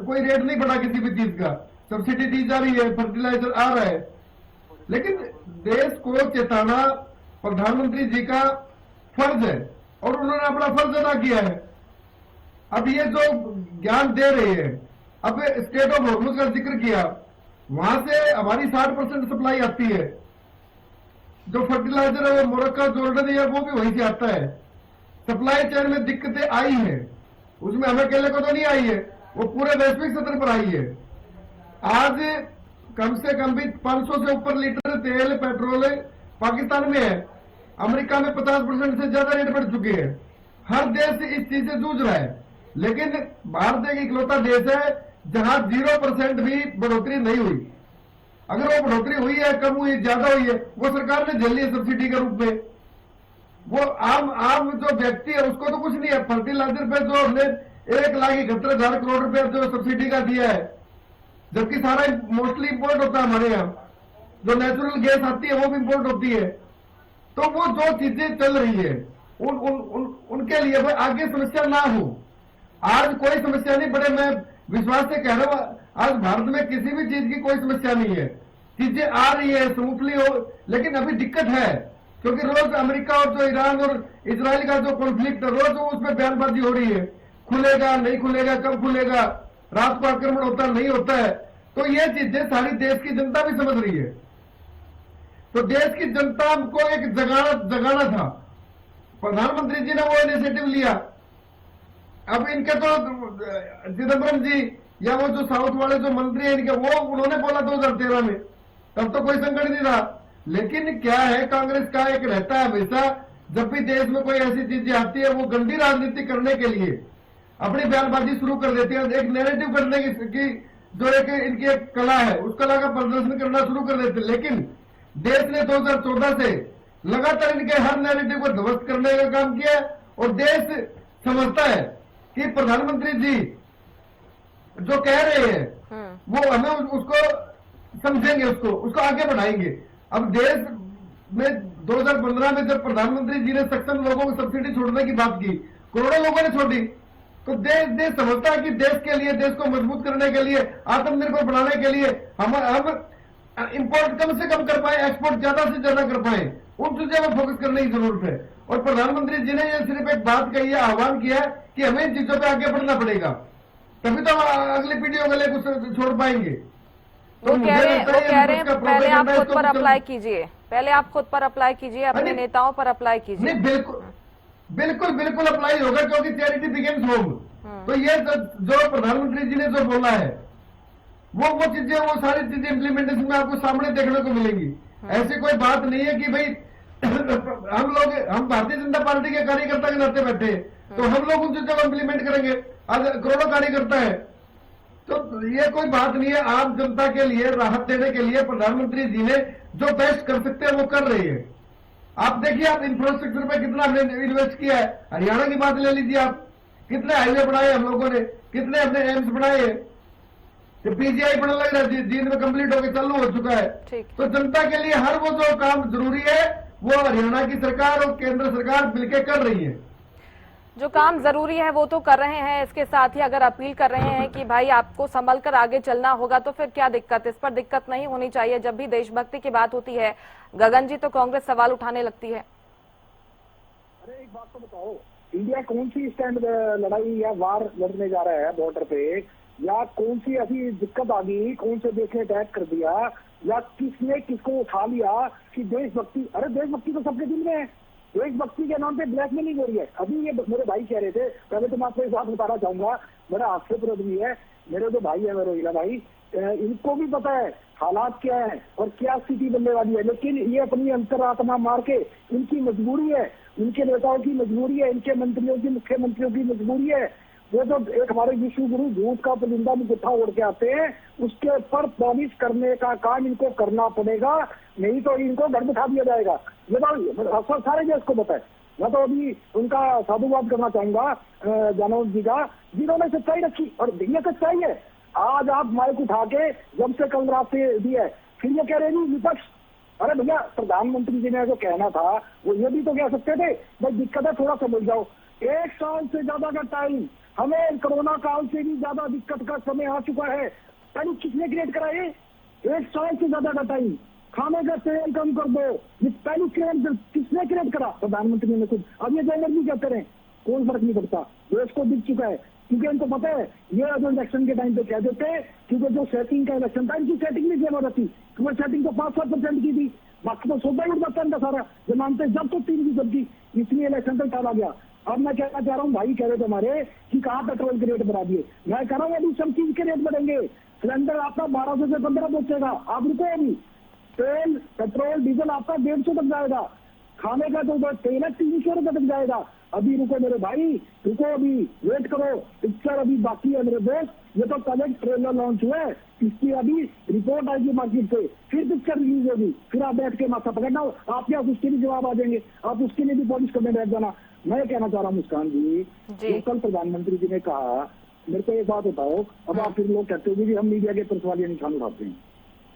कोई रेट नहीं बढ़ा किसी भी चीज का, सब्सिडी दी जा रही है, फर्टिलाइजर आ रहा है। लेकिन देश को चेताना प्रधानमंत्री जी का फर्ज है और उन्होंने अपना फर्ज अदा किया है। अब ये जो ज्ञान दे रहे हैं, अब स्टेट ऑफ हॉर्मुज का जिक्र किया, वहां से हमारी 60% सप्लाई आती है। जो फर्टिलाइजर है मोरक्को, जॉर्डन है, वो भी वहीं से आता है। सप्लाई चेन में दिक्कतें आई है, उसमें हमें अकेले को तो नहीं आई है, वो पूरे वैश्विक स्तर पर आई है। आज कम से कम भी 500 से ऊपर लीटर तेल, पेट्रोल पाकिस्तान में है। अमेरिका में 50% से ज्यादा रेट बढ़ चुके हैं। हर देश इस चीज से जूझ रहा है, लेकिन भारत एक इकलौता देश है जहां 0% भी बढ़ोतरी नहीं हुई। अगर वो बढ़ोतरी हुई है, कम हुई, ज्यादा हुई है, वो सरकार ने झेली है सब्सिडी के रूप में। वो आम जो व्यक्ति है उसको तो कुछ नहीं है। फर्टिलाइजर पे जो हमने 1,71,000 करोड़ रुपए जो सब्सिडी का दिया है, जबकि सारा मोस्टली इम्पोर्ट होता है हमारे यहाँ। जो नेचुरल गैस आती है वो भी इम्पोर्ट होती है। तो वो जो चीजें चल रही है उनके लिए वो आगे समस्या ना हो। आज कोई समस्या नहीं, बड़े मैं विश्वास से कह रहा हूँ, आज भारत में किसी भी चीज की कोई समस्या नहीं है। चीजें आ रही है, स्मूथली हो, लेकिन अभी दिक्कत है क्योंकि रोज अमेरिका और जो ईरान और इजराइल का जो कॉन्फ्लिक्ट है, रोज उसमें बयानबाजी हो रही है, खुलेगा नहीं खुलेगा, कब खुलेगा, रात को आक्रमण होता नहीं होता है। तो ये चीजें सारी देश की जनता भी समझ रही है। तो देश की जनता को एक जगाना था, प्रधानमंत्री जी ने वो इनिशिएटिव लिया। अब इनके तो चिदम्बरम जी या वो जो साउथ वाले जो मंत्री हैं इनके, वो उन्होंने बोला 2013 में, तब तो कोई संकट नहीं था। लेकिन क्या है, कांग्रेस का एक रहता है हमेशा, जब भी देश में कोई ऐसी चीजें आती है वो गंदी राजनीति करने के लिए अपनी बयानबाजी शुरू कर देती है। एक नैरेटिव करने की जो एक इनकी एक कला है, उस कला का प्रदर्शन करना शुरू कर देते हैं। लेकिन देश ने 2014 से लगातार इनके हर नैरेटिव को ध्वस्त करने का काम किया और देश समझता है कि प्रधानमंत्री जी जो कह रहे हैं वो हमें उसको समझेंगे, उसको आगे बढ़ाएंगे। अब देश में 2015 में जब प्रधानमंत्री जी ने सक्षम लोगों को सब्सिडी छोड़ने की बात की, करोड़ों लोगों ने छोड़ी, तो देश समझता है कि देश के लिए, देश को मजबूत करने के लिए, आत्मनिर्भर बनाने के लिए हम इंपोर्ट कम से कम कर पाए, एक्सपोर्ट ज्यादा से ज्यादा कर पाए, उन चीजों में फोकस करने की जरूरत है। और प्रधानमंत्री जी ने ये सिर्फ एक बात कही है, आह्वान किया है कि हमें इन चीजों पे आगे बढ़ना पड़ेगा, तभी तो हम अगली पीढ़ियों के लिए कुछ छोड़ पाएंगे। तो वो कह रहे हैं पहले आप खुद पर अप्लाई कीजिए, पहले आप खुद पर अप्लाई कीजिए, अपने नेताओं पर अप्लाई कीजिए। नहीं, बिल्कुल अप्लाई होगा, क्योंकि चैरिटी बिगिंस होम। तो ये जो प्रधानमंत्री जी ने जो बोला है वो चीजें, वो सारी चीजें इम्प्लीमेंटेशन में आपको सामने देखने को मिलेंगी। ऐसी कोई बात नहीं है कि भाई हम भारतीय जनता पार्टी के कार्यकर्ता के नाते बैठे, तो हम लोग उन चीजों को इम्प्लीमेंट करेंगे। आज करोड़ों कार्यकर्ता है, तो ये कोई बात नहीं है। आम जनता के लिए राहत देने के लिए प्रधानमंत्री जी ने जो बेस्ट कर सकते हैं वो कर रहे हैं। आप देखिए, आप इंफ्रास्ट्रक्चर पे कितना हमने इन्वेस्ट किया है। हरियाणा की बात ले लीजिए आप, कितने हाईवे बनाए हम लोगों ने, कितने अपने एम्स बनाए, पीजीआई बनने लग रहा है, जींद में कंप्लीट होकर चालू हो चुका है। तो जनता के लिए हर वो जो काम जरूरी है वो हरियाणा की सरकार और केंद्र सरकार मिलकर कर रही है। जो काम जरूरी है वो तो कर रहे हैं, इसके साथ ही अगर अपील कर रहे हैं कि भाई आपको संभल कर आगे चलना होगा, तो फिर क्या दिक्कत, इस पर दिक्कत नहीं होनी चाहिए। जब भी देशभक्ति की बात होती है गगन जी, तो कांग्रेस सवाल उठाने लगती है। अरे एक बात तो बताओ, इंडिया कौन सी स्टैंड लड़ाई या वार लड़ने जा रहा है बॉर्डर पे, या कौन सी ऐसी दिक्कत आ गई, कौन से देश ने अटैक कर दिया, या किसने किसको उठा लिया कि देशभक्ति। अरे देशभक्ति तो सबके दिल में है, एक व्यक्ति के नाम पे ब्लैकमेलिंग हो रही है। अभी ये मेरे भाई कह रहे थे, पहले तो मैं आपको एक बात बताना चाहूंगा, बड़ा हास्यप्रद भी है। मेरे जो भाई है, मेरे रोहिला भाई, इनको भी पता है हालात क्या है और क्या स्थिति बनने वाली है, लेकिन ये अपनी अंतरात्मा मार के, इनकी मजबूरी है, इनके नेताओं की मजबूरी है, इनके मंत्रियों की, मुख्यमंत्रियों की मजबूरी है। वो जो एक हमारे विश्व गुरु झूठ का परिंदा मुकुट्ठा ओढ़ के आते हैं, उसके ऊपर पॉलिश करने का काम इनको करना पड़ेगा, नहीं तो इनको घर बिठा दिया जाएगा। ये बात सारे देश को पता है। मैं तो अभी उनका साधुवाद करना चाहूंगा जानोद जी का, जिन्होंने सच्चाई रखी, और ये सच्चाई है। आज आप माइक उठा के जब से कल रात से दी है, फिर ये कह रहे हैं विपक्ष। अरे भैया, प्रधानमंत्री जी ने जो कहना था वो ये भी तो कह सकते थे, बस दिक्कत है थोड़ा समझ जाओ। 1 साल से ज्यादा का टाइम, हमें कोरोना काल से भी ज्यादा दिक्कत का समय आ चुका है। पैनिक किसने क्रिएट करा है? 1 साल से ज्यादा का टाइम, खाने का तेल कम कर दो, ये पैनिक किसने क्रिएट करा? प्रधानमंत्री ने खुद। अब ये जो मर्जी कहते रहे, कोई फर्क नहीं पड़ता, देश को दिख चुका है। क्योंकि इनको पता है ये जो इलेक्शन के टाइम पे कह देते, क्योंकि जो सेटिंग का इलेक्शन था, इनकी सेटिंग नहीं सेम हो जाती, क्योंकि सेटिंग तो 5-7% की थी, बाकी तो सौदा ही उड़ जाता है सारा, जो मानते जब तो 3% की, इसलिए इलेक्शन तक टाला गया। अब मैं कहना चाह रहा हूँ, भाई कह रहे थे हमारे कि कहाँ पेट्रोल के रेट बढ़ा दिए, मैं कह रहा हूँ अभी सब चीज के रेट बढ़ेंगे। सिलेंडर आपका 1200 से 15 पहुंचेगा, आप रुको अभी। तेल, पेट्रोल, डीजल आपका 150 तक जाएगा, खाने का जो तेल है 300 रुपए तक जाएगा। अभी रुको मेरे भाई, रुको, अभी वेट करो, पिक्चर अभी बाकी है मेरे दोस्त। ये तो कल एक ट्रेलर लॉन्च हुआ है, इसकी अभी रिपोर्ट आएगी मार्केट से, फिर पिक्चर रिलीज होगी, फिर आप बैठ के माथा पकड़ना, आपके पास उसके भी जवाब आ जाएंगे, आप उसके लिए भी पॉलिश करने बैठ जाना। मैं कहना चाह रहा हूँ मुस्कान जी, जो कल प्रधानमंत्री जी ने कहा, मेरे को एक बात बताओ, अब आप फिर लोग कहते हो कि हम मीडिया के प्रसवालिया निशान उठाते हैं।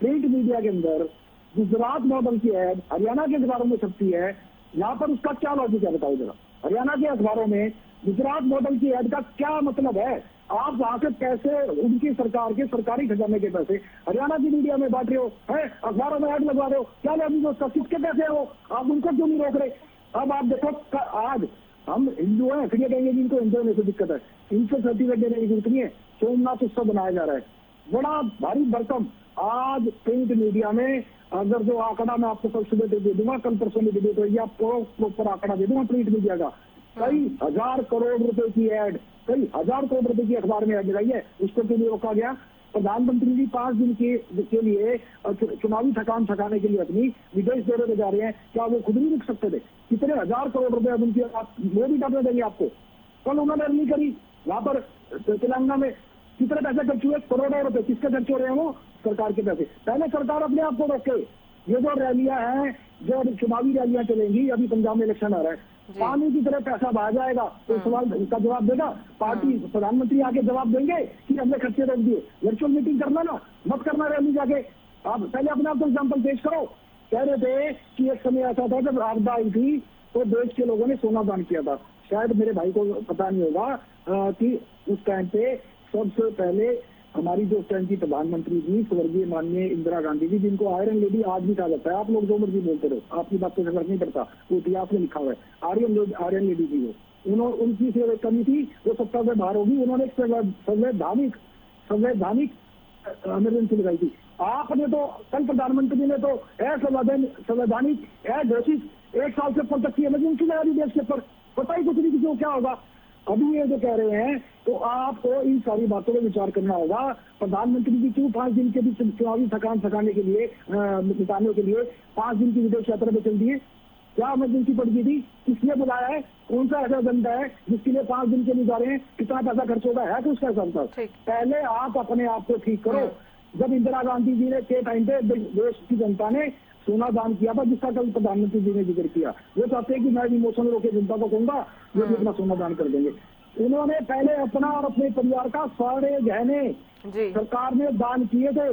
प्रिंट मीडिया के अंदर गुजरात मॉडल की ऐड हरियाणा के अखबारों में छपती है, यहाँ पर उसका क्या लॉजिक है बताओ जरा। हरियाणा के अखबारों में गुजरात मॉडल की ऐड का क्या मतलब है? आप वहां से पैसे, उनकी सरकार के सरकारी खजाने के पैसे हरियाणा की मीडिया में बांट रहे हो, है अखबारों में ऐड लगवा रहे हो, क्या लॉजिक है उसका? किसके पैसे है वो? आप उनको क्यों नहीं रोक रहे? अब आप देखो, आज हम हिंदू हैं, फिर ये कहेंगे कि इनको हिंदू होने से दिक्कत है, इनसे सर्टिफिकेट देने की जरूरत नहीं है। सोमनाथ उत्सव बनाया जा रहा है, बड़ा भारी भरकम। आज प्रिंट मीडिया में अगर जो आंकड़ा मैं आपको कल सुबह दे दूंगा, कल परसों में डिबेट होगी, आपको प्रॉपर आंकड़ा दे दूंगा प्रिंट मीडिया का, कई 1000 करोड़ रुपए की ऐड, कई 1000 करोड़ रुपए की अखबार में ऐड लगाई है। उसको क्यों नहीं रोका गया? प्रधानमंत्री जी 5 दिन के लिए चुनावी थकान थकाने के लिए अपनी विदेश दौरे पे जा रहे हैं, क्या वो खुद नहीं रुक सकते थे? कितने 1000 करोड़ रुपए अब उनकी वो भी डालने देंगे आपको। कल उन्होंने नहीं करी, वहां पर तेलंगाना में कितने पैसे खर्च हुए? करोड़ों रुपए। किसके खर्च हो रहे हैं? वो सरकार के पैसे। पहले सरकार अपने आप को रोके। ये जो रैलियां हैं, जो चुनावी रैलियां चलेंगी, अभी पंजाब में इलेक्शन आ रहा है, पानी की तरह पैसा बहा जाएगा, तो सवाल का जवाब देगा पार्टी, प्रधानमंत्री आके जवाब देंगे कि हमने खर्चे रोक दिए। वर्चुअल मीटिंग करना ना, मत करना रैली जाके। आप पहले अपने आप को एग्जाम्पल पेश करो। कह रहे थे कि एक समय ऐसा था जब आपदा आई थी तो देश के लोगों ने सोना दान किया था। शायद मेरे भाई को पता नहीं होगा कि उस टाइम पे सबसे पहले हमारी जो टाइम की प्रधानमंत्री जी, स्वर्गीय माननीय इंदिरा गांधी जी, जिनको आयरन लेडी आज भी कहा जाता है, आप लोग जो मर्जी बोलते रहो, आपकी बात से फर्क नहीं पड़ता, वो इतिहास में लिखा हुआ है, आयरन लेडी जी वो, उनकी से कमी थी, वो सत्ता से बाहर होगी, उन्होंने एक संवैधानिक इमरजेंसी लगाई थी। आपने तो कल प्रधानमंत्री ने तो संवैधानिक घोषित 1 साल से ऊपर तक की इमरजेंसी लगा दी देश के ऊपर, पता ही कुछ नहीं किसी को क्या होगा। अभी ये जो कह रहे हैं, तो आपको इन सारी बातों पर विचार करना होगा। प्रधानमंत्री जी क्यों 5 दिन के बीच चुनावी थकान थकाने के लिए, निकालने के लिए 5 दिन की विदेश यात्रा पे चल दिए? क्या इमरजेंसी पड़ गई थी? किसने बुलाया है? कौन सा ऐसा एजेंडा है जिसके लिए 5 दिन के लिए जा रहे हैं? कितना पैसा खर्च होगा? है तो उसका हिसाब? पहले आप अपने आप को ठीक करो। जब इंदिरा गांधी जी ने के टाइम पे देश की जनता ने सोना दान किया था, जिसका कल प्रधानमंत्री जी ने जिक्र किया, वो चाहते हैं कि मैं इमोशनल होकर जनता को कहूंगा वो भी अपना सोना दान कर देंगे। उन्होंने पहले अपना और अपने परिवार का सारे गहने सरकार ने दान किए थे,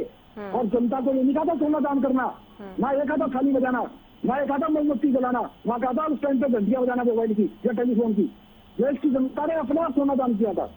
और जनता को ये नहीं कहा था सोना दान करना, ना ये कहा था थाली बजाना, ना ये कहा था मोमबत्ती जलाना, वहां कहा था उस टाइम पे घंटियां बजाना मोबाइल की या टेलीफोन की। देश की जनता ने अपना सोना दान किया था।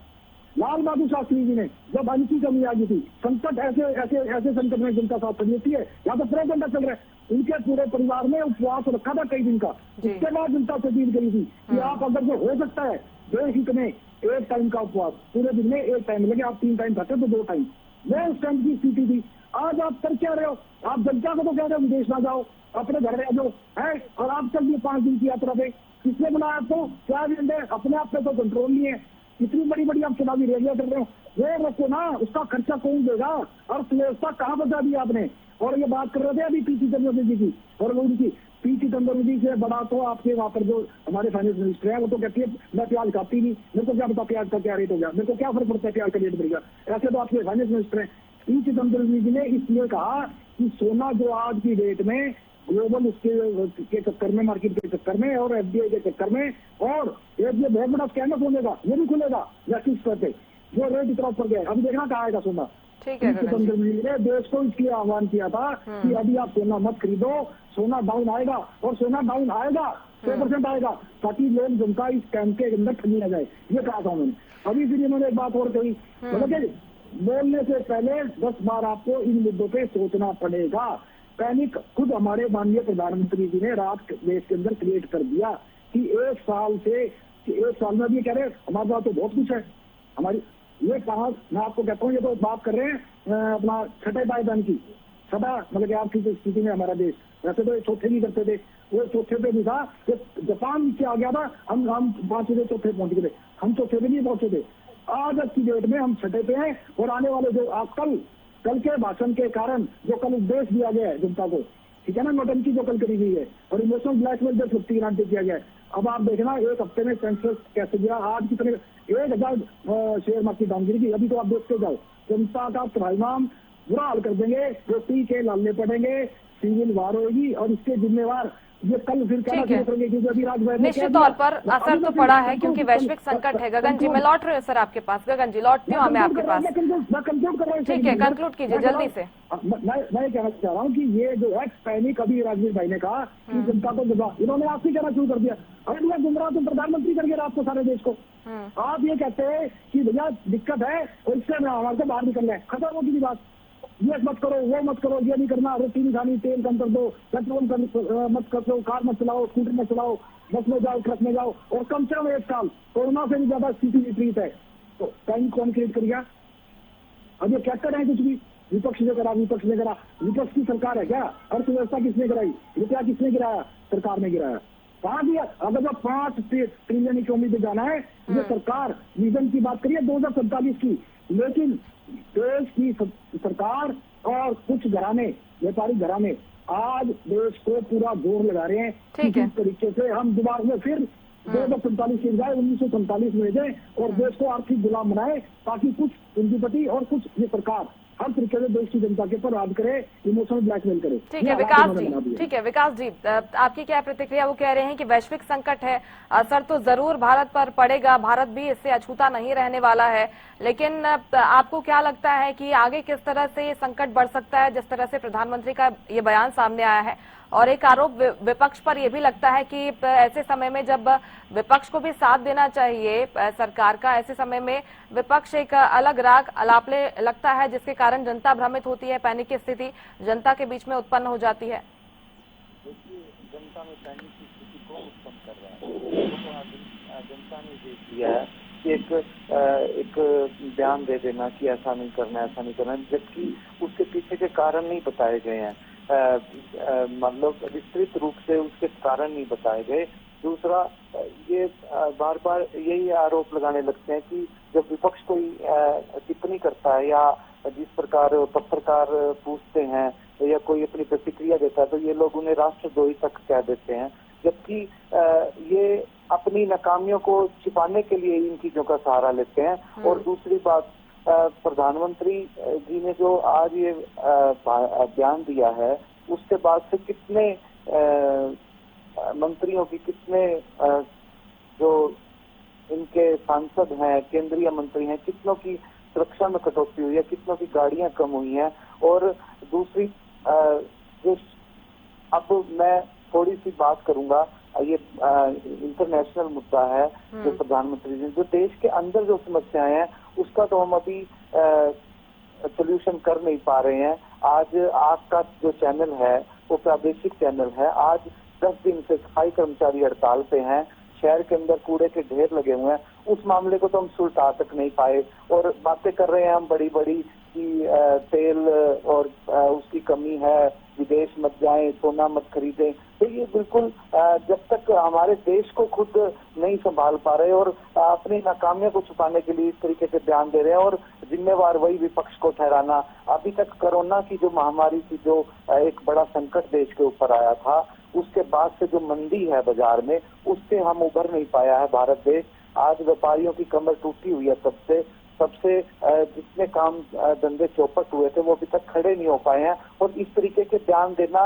लाल बहादुर शास्त्री जी ने जब अन्न की कमी आ गई थी, संकट ऐसे संकट में जनता साथ खड़ी होती है, यहाँ तो प्रेजेंट चल रहा है, उनके पूरे परिवार ने उपवास रखा था कई दिन का। उसके बाद जनता से अपील करी थी कि आप अगर जो हो सकता है देश हित में 1 टाइम का उपवास, पूरे दिन में 1 टाइम लगे, आप 3 टाइम खाते तो 2 टाइम, वो उस टाइम की स्थिति थी। आज आप कर क्या रहे हो? आप जनता को तो कह रहे हो विदेश ना जाओ, अपने घर रह जाओ, है है और आप चल दिए 5 दिन की यात्रा पे। किसने बुलाया आपको? क्या एजेंडे? अपने आप पे तो कंट्रोल नहीं है। इतनी बड़ी बड़ी आप चुनावी रैलियां कर रहे हो, वो रखो ना, उसका खर्चा कौन देगा? अर्थव्यवस्था कहाँ बचा दी आपने? और ये बात कर रहे थे अभी पी चिदम्बरम जी की, और वो उनकी पी चिदम्बरम जी से बड़ा तो आपके वहां पर जो हमारे फाइनेंस मिनिस्टर है, वो तो कहती है मैं प्याज खाती नहीं, मेरे को क्या पता प्याज का क्या रेट हो गया, मेरे को क्या फर्क पड़ता है प्याज का रेट बढ़ गया। ऐसे तो आपके फाइनेंस मिनिस्टर है। पी चिदम्बरम जी ने इसलिए कहा कि सोना जो आज की डेट में ग्लोबल उसके चक्कर में, मार्केट के चक्कर में और एफडीआई के चक्कर में, और ये बहुत बड़ा स्कैम होने का, ये भी खुलेगा वैक्सीन स्तर पे, जो रेट इतना ऊपर गया। अभी देखना कहाँ आएगा सोना। ठीक है, ने देश को इसलिए आह्वान किया था कि अभी आप सोना मत खरीदो, सोना डाउन आएगा, और सोना डाउन आएगा 6% आएगा, ताकि लोग जनता इस स्कैम के अंदर ठगी ना जाए। ये कहा था उन्होंने। अभी फिर इन्होंने एक बात और कही, मतलब बोलने से पहले 10 बार आपको इन मुद्दों पे सोचना पड़ेगा। पैनिक खुद हमारे माननीय प्रधानमंत्री जी ने रात देश के अंदर क्रिएट कर दिया कि 1 साल में भी कह रहे हमारे पास तो बहुत कुछ है हमारी। ये कहा, मैं आपको कहता हूँ, ये तो बात कर रहे हैं अपना छठे पायदान की, छठा मतलब कि आपकी स्थिति में हमारा देश, वैसे तो ये चौथे नहीं करते थे, वो चौथे पे भी था, जापान नीचे आ गया था, हम 5वें चौथे पहुंच गए, हम चौथे पे नहीं पहुंचे थे। आज की डेट में हम छठे पे हैं, और आने वाले जो कल के भाषण के कारण जो कल उपदेश दिया गया है जनता को, ठीक है ना, नोटंकी जो कल करी गई है, और इमोशनल ब्लैकमेल जो 50 गारंटी किया गया है। अब आप देखना 1 हफ्ते में सेंसेक्स कैसे गया, आज कितने 1000 शेयर मार्केट डाउन गिरी। अभी तो आप देखते जाओ, जनता का परिणाम बुरा हाल कर देंगे, रोटी के लालने पड़ेंगे, सिविल वार होगी, और इसके जिम्मेवार ये कल फिर कहना शुरू करेंगे कि अभी राजभर निश्चित तौर पर असर तो पड़ा है, क्योंकि वैश्विक संकट है। गगन जी, मैं लौट रही हूँ सर आपके पास। गगन जी, लौटती हूँ मैं आपके पास। ठीक है, कंक्लूड कीजिए जल्दी से। मैं कहना चाह रहा हूँ कि ये जो है पैनिक, अभी राजवीर भाई ने कहा कि जनता को गुमराह, इन्होंने आप ही कहना शुरू कर दिया। अरे भैया गुमराह तो प्रधानमंत्री कर गया आपको, सारे देश को। आप ये कहते हैं कि भैया दिक्कत है और इससे हमारे से बाहर निकलना है, खत्म होगी बात। ये मत करो, वो मत करो, ये नहीं करना, रोटी नहीं खानी, तेल कम कर दो, पेट्रोल मत कर दो, कार मत चलाओ, स्कूटर मत चलाओ, बस में जाओ, ट्रक में जाओ, और कम से कम 1 साल कोरोना से भी ज्यादा स्थिति विपरीत है। तो टाइम कौन क्रिएट कर गया? अब ये कहते रहे कुछ भी, विपक्ष ने करा, विपक्ष ने करा, विपक्ष की सरकार है क्या? अर्थव्यवस्था किसने गिराई? रुपया किसने गिराया? सरकार ने गिराया। कहा दिया, अगर जो 5 ट्रिलियन इकोनॉमी पे जाना है, ये सरकार विजन की बात करिए 2047 की, लेकिन देश की सरकार और कुछ घराने, व्यापारी घराने आज देश को पूरा जोर लगा रहे हैं कि इस तरीके से हम दोबारा में फिर 2047 की बजाय 1947 में जाए और देश को आर्थिक गुलाम बनाए, ताकि कुछ पूंजीपति और कुछ ये सरकार हर तरीके से देश की जनता के ऊपर राज करे, इमोशनल ब्लैकमेल करे। ठीक है विकास जी, ठीक है विकास जी, आपकी क्या प्रतिक्रिया? वो कह रहे हैं कि वैश्विक संकट है, असर तो जरूर भारत पर पड़ेगा, भारत भी इससे अछूता नहीं रहने वाला है, लेकिन आपको क्या लगता है कि आगे किस तरह से ये संकट बढ़ सकता है, जिस तरह से प्रधानमंत्री का ये बयान सामने आया है? और एक आरोप विपक्ष पर यह भी लगता है कि ऐसे समय में जब विपक्ष को भी साथ देना चाहिए सरकार का, ऐसे समय में विपक्ष एक अलग राग अलापने लगता है, जिसके कारण जनता भ्रमित होती है, पैनिक की स्थिति जनता के बीच में उत्पन्न हो जाती है। जनता में पैनिक की स्थिति कौन उत्पन्न कर रहा है? जनता ने देख लिया है कि एक बयान दे देना कि ऐसा नहीं करना, ऐसा नहीं करना, जबकि उसके पीछे के कारण नहीं बताए गए हैं, मतलब विस्तृत रूप से उसके कारण नहीं बताए गए। दूसरा, ये बार बार यही आरोप लगाने लगते हैं कि जब विपक्ष कोई टिप्पणी करता है या जिस प्रकार पत्रकार पूछते हैं या कोई अपनी प्रतिक्रिया देता है, तो ये लोग उन्हें राष्ट्रद्रोही तक कह देते हैं, जबकि ये अपनी नाकामियों को छिपाने के लिए इन चीजों का सहारा लेते हैं। और दूसरी बात, प्रधानमंत्री जी ने जो आज ये बयान दिया है, उसके बाद से कितने मंत्रियों की, कितने जो इनके सांसद हैं, केंद्रीय मंत्री हैं, कितनों की सुरक्षा में कटौती हुई है, कितनों की गाड़ियां कम हुई हैं। और दूसरी, जो अब मैं थोड़ी सी बात करूंगा, ये इंटरनेशनल मुद्दा है जो प्रधानमंत्री जी, जो देश के अंदर जो समस्याएं हैं उसका तो हम अभी सोल्यूशन कर नहीं पा रहे हैं। आज आपका जो चैनल है वो प्रादेशिक चैनल है, आज 10 दिन से सफाई कर्मचारी हड़ताल पे हैं, शहर के अंदर कूड़े के ढेर लगे हुए हैं, उस मामले को तो हम सुलझा तक नहीं पाए, और बातें कर रहे हैं हम बड़ी बड़ी कि तेल और उसकी कमी है विदेश मत जाएं, सोना मत खरीदें। तो ये बिल्कुल जब तक हमारे देश को खुद नहीं संभाल पा रहे और अपनी नाकामियों को छुपाने के लिए इस तरीके से बयान दे रहे हैं और जिम्मेवार वही विपक्ष को ठहराना। अभी तक कोरोना की जो महामारी थी, जो एक बड़ा संकट देश के ऊपर आया था, उसके बाद से जो मंदी है बाजार में, उससे हम उभर नहीं पाया है भारत देश। आज व्यापारियों की कमर टूटी हुई है, सबसे जितने काम धंधे चौपट हुए थे वो अभी तक खड़े नहीं हो पाए हैं। और इस तरीके के बयान देना,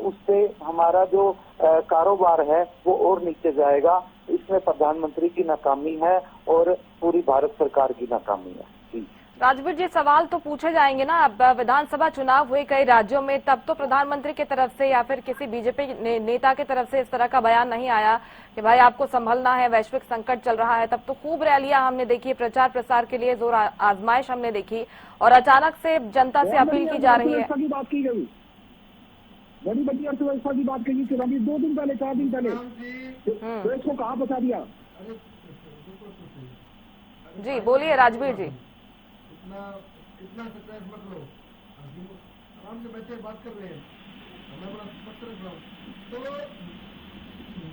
उससे हमारा जो कारोबार है वो और नीचे जाएगा। इसमें प्रधानमंत्री की नाकामी है और पूरी भारत सरकार की नाकामी है। जी राजवीर जी, सवाल तो पूछे जाएंगे ना। अब विधानसभा चुनाव हुए कई राज्यों में, तब तो प्रधानमंत्री की तरफ से या फिर किसी बीजेपी नेता की तरफ से इस तरह का बयान नहीं आया कि भाई आपको संभलना है, वैश्विक संकट चल रहा है। तब तो खूब रैलियां हमने देखी, प्रचार प्रसार के लिए जोर आजमाइश हमने देखी, और अचानक से जनता से अपील की जा रही है। बात की गई, बड़ी बड़ी अर्थव्यवस्था की बात कही थी 2 दिन पहले, 4 दिन पहले, तो इसको कहाँ बता दिया? जी बोलिए राजवीर जी। इतना सरप्राइज मत लो, आराम से बैठे बात कर रहे हैं, मैं बड़ा स्पष्ट रख रहा हूँ। तो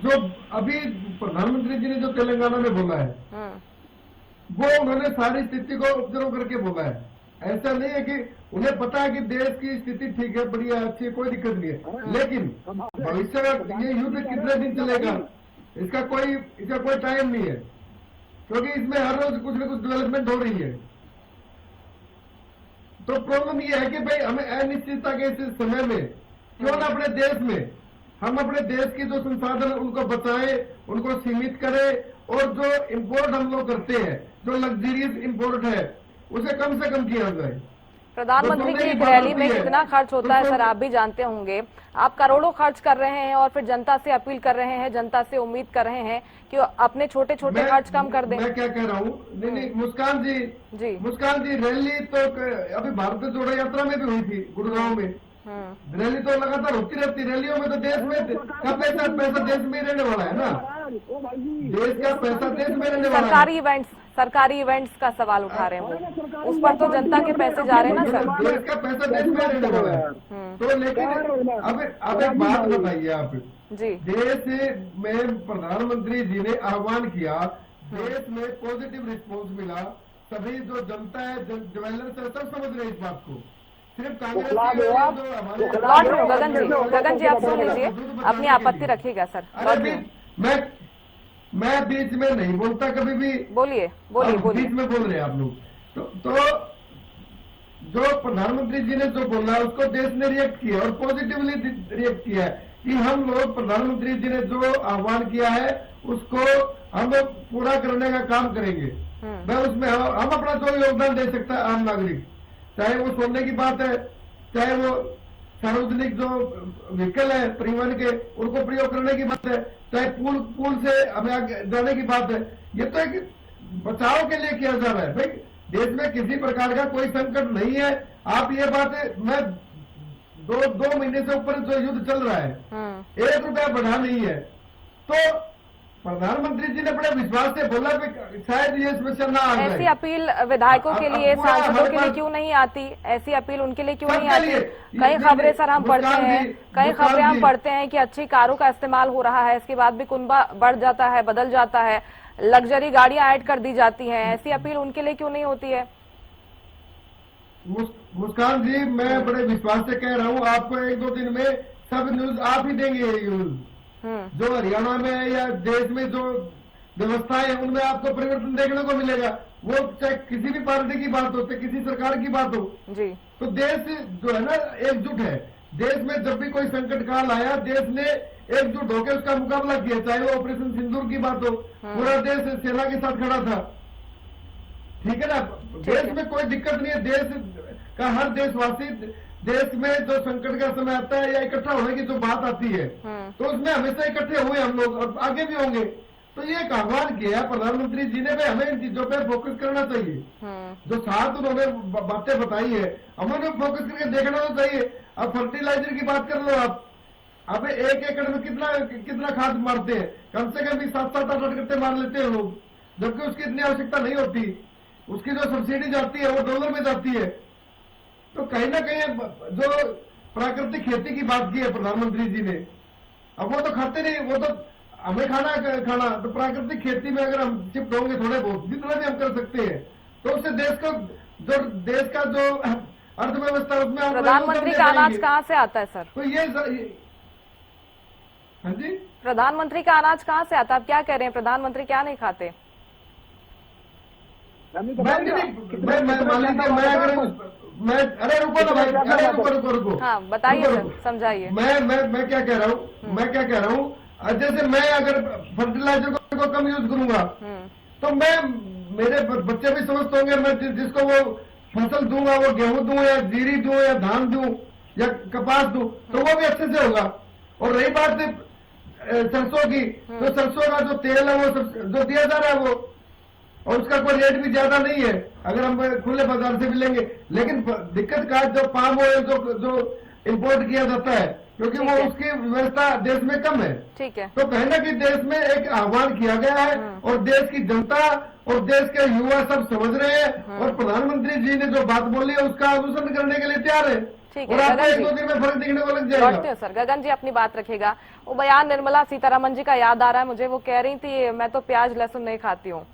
जो अभी प्रधानमंत्री जी ने जो तेलंगाना में बोला है, वो उन्होंने सारी स्थिति को ऑब्जर्व करके बोला है। ऐसा नहीं है कि उन्हें पता है कि देश की स्थिति ठीक है, बढ़िया, अच्छी है, कोई दिक्कत नहीं है, लेकिन भविष्य में ये युद्ध कितने दिन चलेगा इसका कोई टाइम नहीं है, क्योंकि इसमें हर रोज कुछ न कुछ डेवलपमेंट हो रही है। तो प्रॉब्लम ये है कि भाई हमें अनिश्चितता के इस समय में क्यों ना अपने देश में हम अपने देश की जो संसाधन उनको बचाएं, उनको सीमित करें, और जो इंपोर्ट हम लोग करते हैं, जो लग्जरियस इंपोर्ट है, उसे कम से कम किया जाए। प्रधानमंत्री की एक रैली में कितना खर्च होता है सर, आप भी जानते होंगे। आप करोड़ों खर्च कर रहे हैं और फिर जनता से अपील कर रहे हैं, जनता से उम्मीद कर रहे हैं कि अपने छोटे छोटे खर्च कम कर दें। मैं क्या कह रहा हूँ, नहीं मुस्कान जी, मुस्कान जी, रैली तो अभी भारत जोड़ो यात्रा में भी हुई थी गुड़गांव में। रैली तो लगातार होती रहती, रैलियों में तो देश में का पैसा देश में रहने वाला है ना, देश का पैसा देश में रहने वाला है। सरकारी इवेंट्स का सवाल उठा रहे हैं, उस पर तो जनता के पैसे जा रहे हैं ना सर। देश का पैसा देश में रहने वाला है। तो लेकिन अब एक बात बताइए आप जी, देश में प्रधानमंत्री जी ने आह्वान किया, देश में पॉजिटिव रिस्पॉन्स मिला, सभी जो जनता है, ज्वेलर्स है, सब समझ रहे इस बात को। सिर्फ कांग्रेस गगन जी आप सुन लीजिए, अपनी आपत्ति रखिएगा सर। मैं बीच में नहीं बोलता कभी भी। बोलिए। बीच में बोल रहे हैं आप लोग। तो जो प्रधानमंत्री जी ने जो बोला उसको देश ने रिएक्ट किया और पॉजिटिवली रिएक्ट किया है कि हम लोग, प्रधानमंत्री जी ने जो आह्वान किया है उसको हम पूरा करने का काम करेंगे। मैं उसमें हम अपना जो योगदान दे सकता है आम नागरिक, चाहे वो सोने की बात है, चाहे वो सार्वजनिक जो व्हीकल है परिवहन के उनको प्रयोग करने की बात है, चाहे पुल से हमें आगे जाने की बात है। ये तो एक बचाव के लिए किया जा रहा है। भाई देश में किसी प्रकार का कोई संकट नहीं है। आप ये बात है, मैं 2 महीने से ऊपर जो युद्ध चल रहा है, 1 रुपया बढ़ा नहीं है। तो प्रधानमंत्री जी ने बड़े विश्वास से बोला कि शायद ये समस्या ना आ जाए। ऐसी अपील विधायकों के लिए, सांसदों के लिए क्यों नहीं आती? ऐसी अपील उनके लिए क्यों नहीं आती? कई खबरें सर हम पढ़ते हैं, कई खबरें हम पढ़ते हैं कि अच्छी कारों का इस्तेमाल हो रहा है, इसके बाद भी कुनबा बढ़ जाता है, बदल जाता है, लग्जरी गाड़ियां ऐड कर दी जाती हैं। ऐसी अपील उनके लिए क्यों नहीं होती है? मुस्कान जी, मैं बड़े विश्वास से कह रहा हूँ, आपको 1-2 दिन में सब न्यूज आप ही देंगे। न्यूज जो हरियाणा में या देश में जो व्यवस्थाएं है उनमें आपको परिवर्तन देखने को मिलेगा। वो चाहे किसी भी पार्टी की बात हो, चाहे किसी सरकार की बात हो जी, तो देश जो है ना एकजुट है। देश में जब भी कोई संकट काल आया, देश ने एकजुट होकर उसका मुकाबला किया, चाहे वो ऑपरेशन सिंदूर की बात हो, पूरा देश सेना के साथ खड़ा था। ठीक है ना, देश में कोई दिक्कत नहीं है। देश का हर देशवासी, देश में जो संकट का समय आता है या इकट्ठा होने की जो बात आती है, तो उसमें हमेशा इकट्ठे हुए हम लोग और आगे भी होंगे। तो ये एक आह्वान किया प्रधानमंत्री जी ने, हमें इन चीजों पे फोकस करना चाहिए। जो साथ उन्होंने बातें बताई है, हमें फोकस करके देखना तो चाहिए। अब फर्टिलाइजर की बात कर लो आप, अब 1 एकड़ में कितना खाद मारते हैं? कम से कम भी 7-8 कट्टे मार लेते हैं लोग, जबकि उसकी इतनी आवश्यकता नहीं होती। उसकी जो सब्सिडी जाती है वो डॉलर में जाती है। तो कहीं ना कहीं जो प्राकृतिक खेती की बात की है प्रधानमंत्री जी ने। अब वो तो खाते नहीं, वो तो हमें खाना तो प्राकृतिक खेती में अगर हम शिफ्ट होंगे थोड़े बहुत जितना भी हम कर सकते हैं तो उससे देश का जो अर्थव्यवस्था उसमें हम प्रधानमंत्री का अनाज कहाँ से आता है सर? तो ये हाँ जी, प्रधानमंत्री का अनाज कहाँ से आता है? आप क्या कह रहे हैं, प्रधानमंत्री क्या नहीं खाते? अरे रुको ना भाई, अरे रुको। हाँ बताइए सर, समझाइए। मैं क्या कह रहा हूँ, जैसे मैं अगर फर्टिलाइजर को कम यूज करूंगा तो मेरे बच्चे भी स्वस्थ होंगे। मैं जिसको वो फसल दूंगा, वो गेहूं दूं या जीरी दूं या धान दूं या कपास दूं तो वो भी अच्छे से होगा। और रही बात सरसों की, तो सरसों का जो तेल है वो जो दिया जा रहा है वो, और उसका कोई रेट भी ज्यादा नहीं है अगर हम खुले बाजार से भी लेंगे। लेकिन दिक्कत का जो पाम ऑयल जो इंपोर्ट किया जाता है, क्योंकि वो उसकी व्यवस्था देश में कम है। ठीक है। तो कहीं ना कहीं देश में एक आह्वान किया गया है और देश की जनता और देश के युवा सब समझ रहे हैं और प्रधानमंत्री जी ने जो बात बोली है उसका अनुसरण करने के लिए तैयार है। ठीक और है, आपको 1-2 दिन में फर्क दिखने को लग जाएगा। लौटते हो सर, गगन जी अपनी बात रखेगा। वो बयान निर्मला सीतारमण जी का याद आ रहा है मुझे, वो कह रही थी मैं तो प्याज लहसुन नहीं खाती हूँ।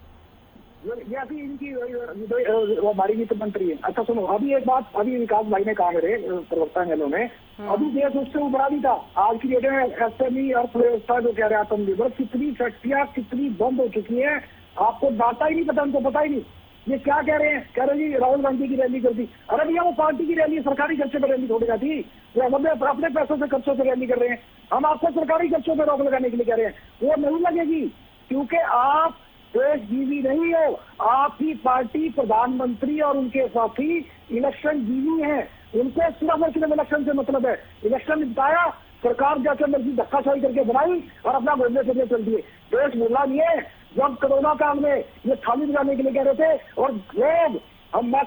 ये अभी इनकी वो हमारी वित्त मंत्री है। अच्छा सुनो, अभी एक बात अभी विकास भाई ने कहा मेरे प्रवक्ता ने, अभी देश उससे उभरा भी था। आज की डेट में एसएमई अर्थव्यवस्था जो कह रहे हैं आत्मनिर्भर, कितनी फैक्ट्रियां कितनी बंद हो चुकी है, आपको डाटा ही नहीं पता, उनको पता ही नहीं। ये क्या कह रहे हैं, कह रहे जी राहुल गांधी की रैली कर दी। अरे भैया वो पार्टी की रैली, सरकारी खर्चे पर रैली थोड़ी जाती, वो हम अपने पैसों से खर्चों से रैली कर रहे हैं। हम आपको सरकारी खर्चों पर रोक लगाने के लिए कह रहे हैं, वो नहीं लगेगी क्योंकि आप देशजीवी नहीं हो। आपकी पार्टी, प्रधानमंत्री और उनके साथी इलेक्शन जीवी हैं, उनको सिर्फ और सिर्फ इलेक्शन से मतलब है। इलेक्शन जिताया, सरकार जैसे मर्जी धक्काशाही करके बनाई और अपना घूमने फिरने चल दिए। देश भूलना नहीं है, जब कोरोना काल में ये थाली बजाने के लिए कह रहे थे और लोग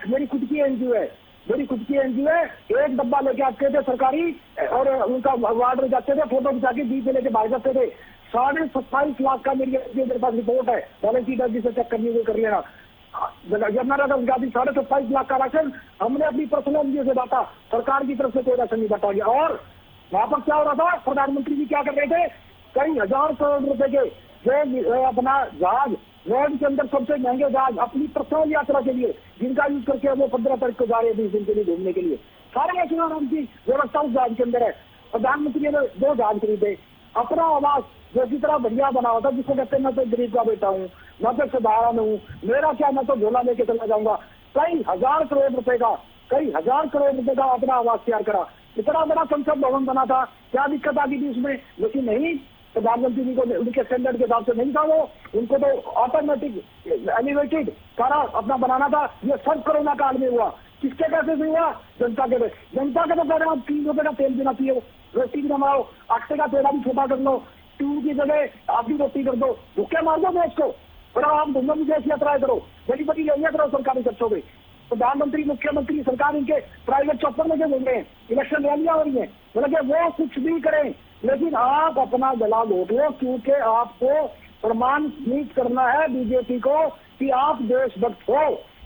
मेरी खुद की एनजीओ है, एक डब्बा लेके आते थे सरकारी और उनका वार्ड में जाते थे, फोटो खिंचा के बीच में लेके भाग जाते थे। 27.5 लाख का मेरे पास रिपोर्ट है, बैलेंस शीट जिसे चेक करनी हो कर लेना। जब मैंने 27.5 लाख का राशन हमने अपनी पर्सनल एनजीओ से बांटा, सरकार की तरफ से कोई राशन नहीं बांटा गया। और वहां पर क्या हो रहा था, प्रधानमंत्री जी क्या कर रहे थे, कई हजार करोड़ रुपए के जो अपना जहाज, वर्ल्ड के अंदर सबसे महंगे जहाज अपनी पर्सनल यात्रा के लिए जिनका यूज करके वो 15 तारीख को जा रहे थे 20 दिन के लिए घूमने के लिए, सारे ऐसे की व्यवस्था उस जहाज के अंदर है। प्रधानमंत्री ने 2 जहाज खरीदे, अपना आवास जो की तरह बढ़िया बना होता, जिसको कहते हैं मैं तो गरीब का बेटा हूँ, मैं तो साधारण हूँ, मेरा क्या, मैं तो झोला लेके चला जाऊंगा। कई हजार करोड़ रुपए का अपना आवास तैयार करा, इतना बड़ा संसद भवन बना था, क्या दिक्कत आ गई थी उसमें? लेकिन नहीं, प्रधानमंत्री जी को उनके स्टैंडर्ड के हिसाब से नहीं था वो, उनको तो ऑटोमेटिक एलिवेटेड सारा अपना बनाना था। ये सब कोरोना काल में हुआ, किसके पैसे से हुआ? जनता के। जनता के तो कह रहे हैं 3 रुपए का तेल बिना पियो, रोटी भी बनाओ, आटे का पेड़ा भी छोटा कर लो, टूर की जगह आप भी रोटी कर दो, भूखे मार दो देश को, और आप घूमो विदेश यात्राएं करो, बड़ी बड़ी रैलियां करो सरकारी खर्चों में। प्रधानमंत्री, मुख्यमंत्री, सरकार इनके प्राइवेट चौपर में घूम रहे हैं, इलेक्शन रैलियां हो रही है, मतलब वो कुछ भी करें लेकिन आप अपना गला घोट लो, क्योंकि आपको प्रमाणित करना है बीजेपी को कि आप देशभक्त हो।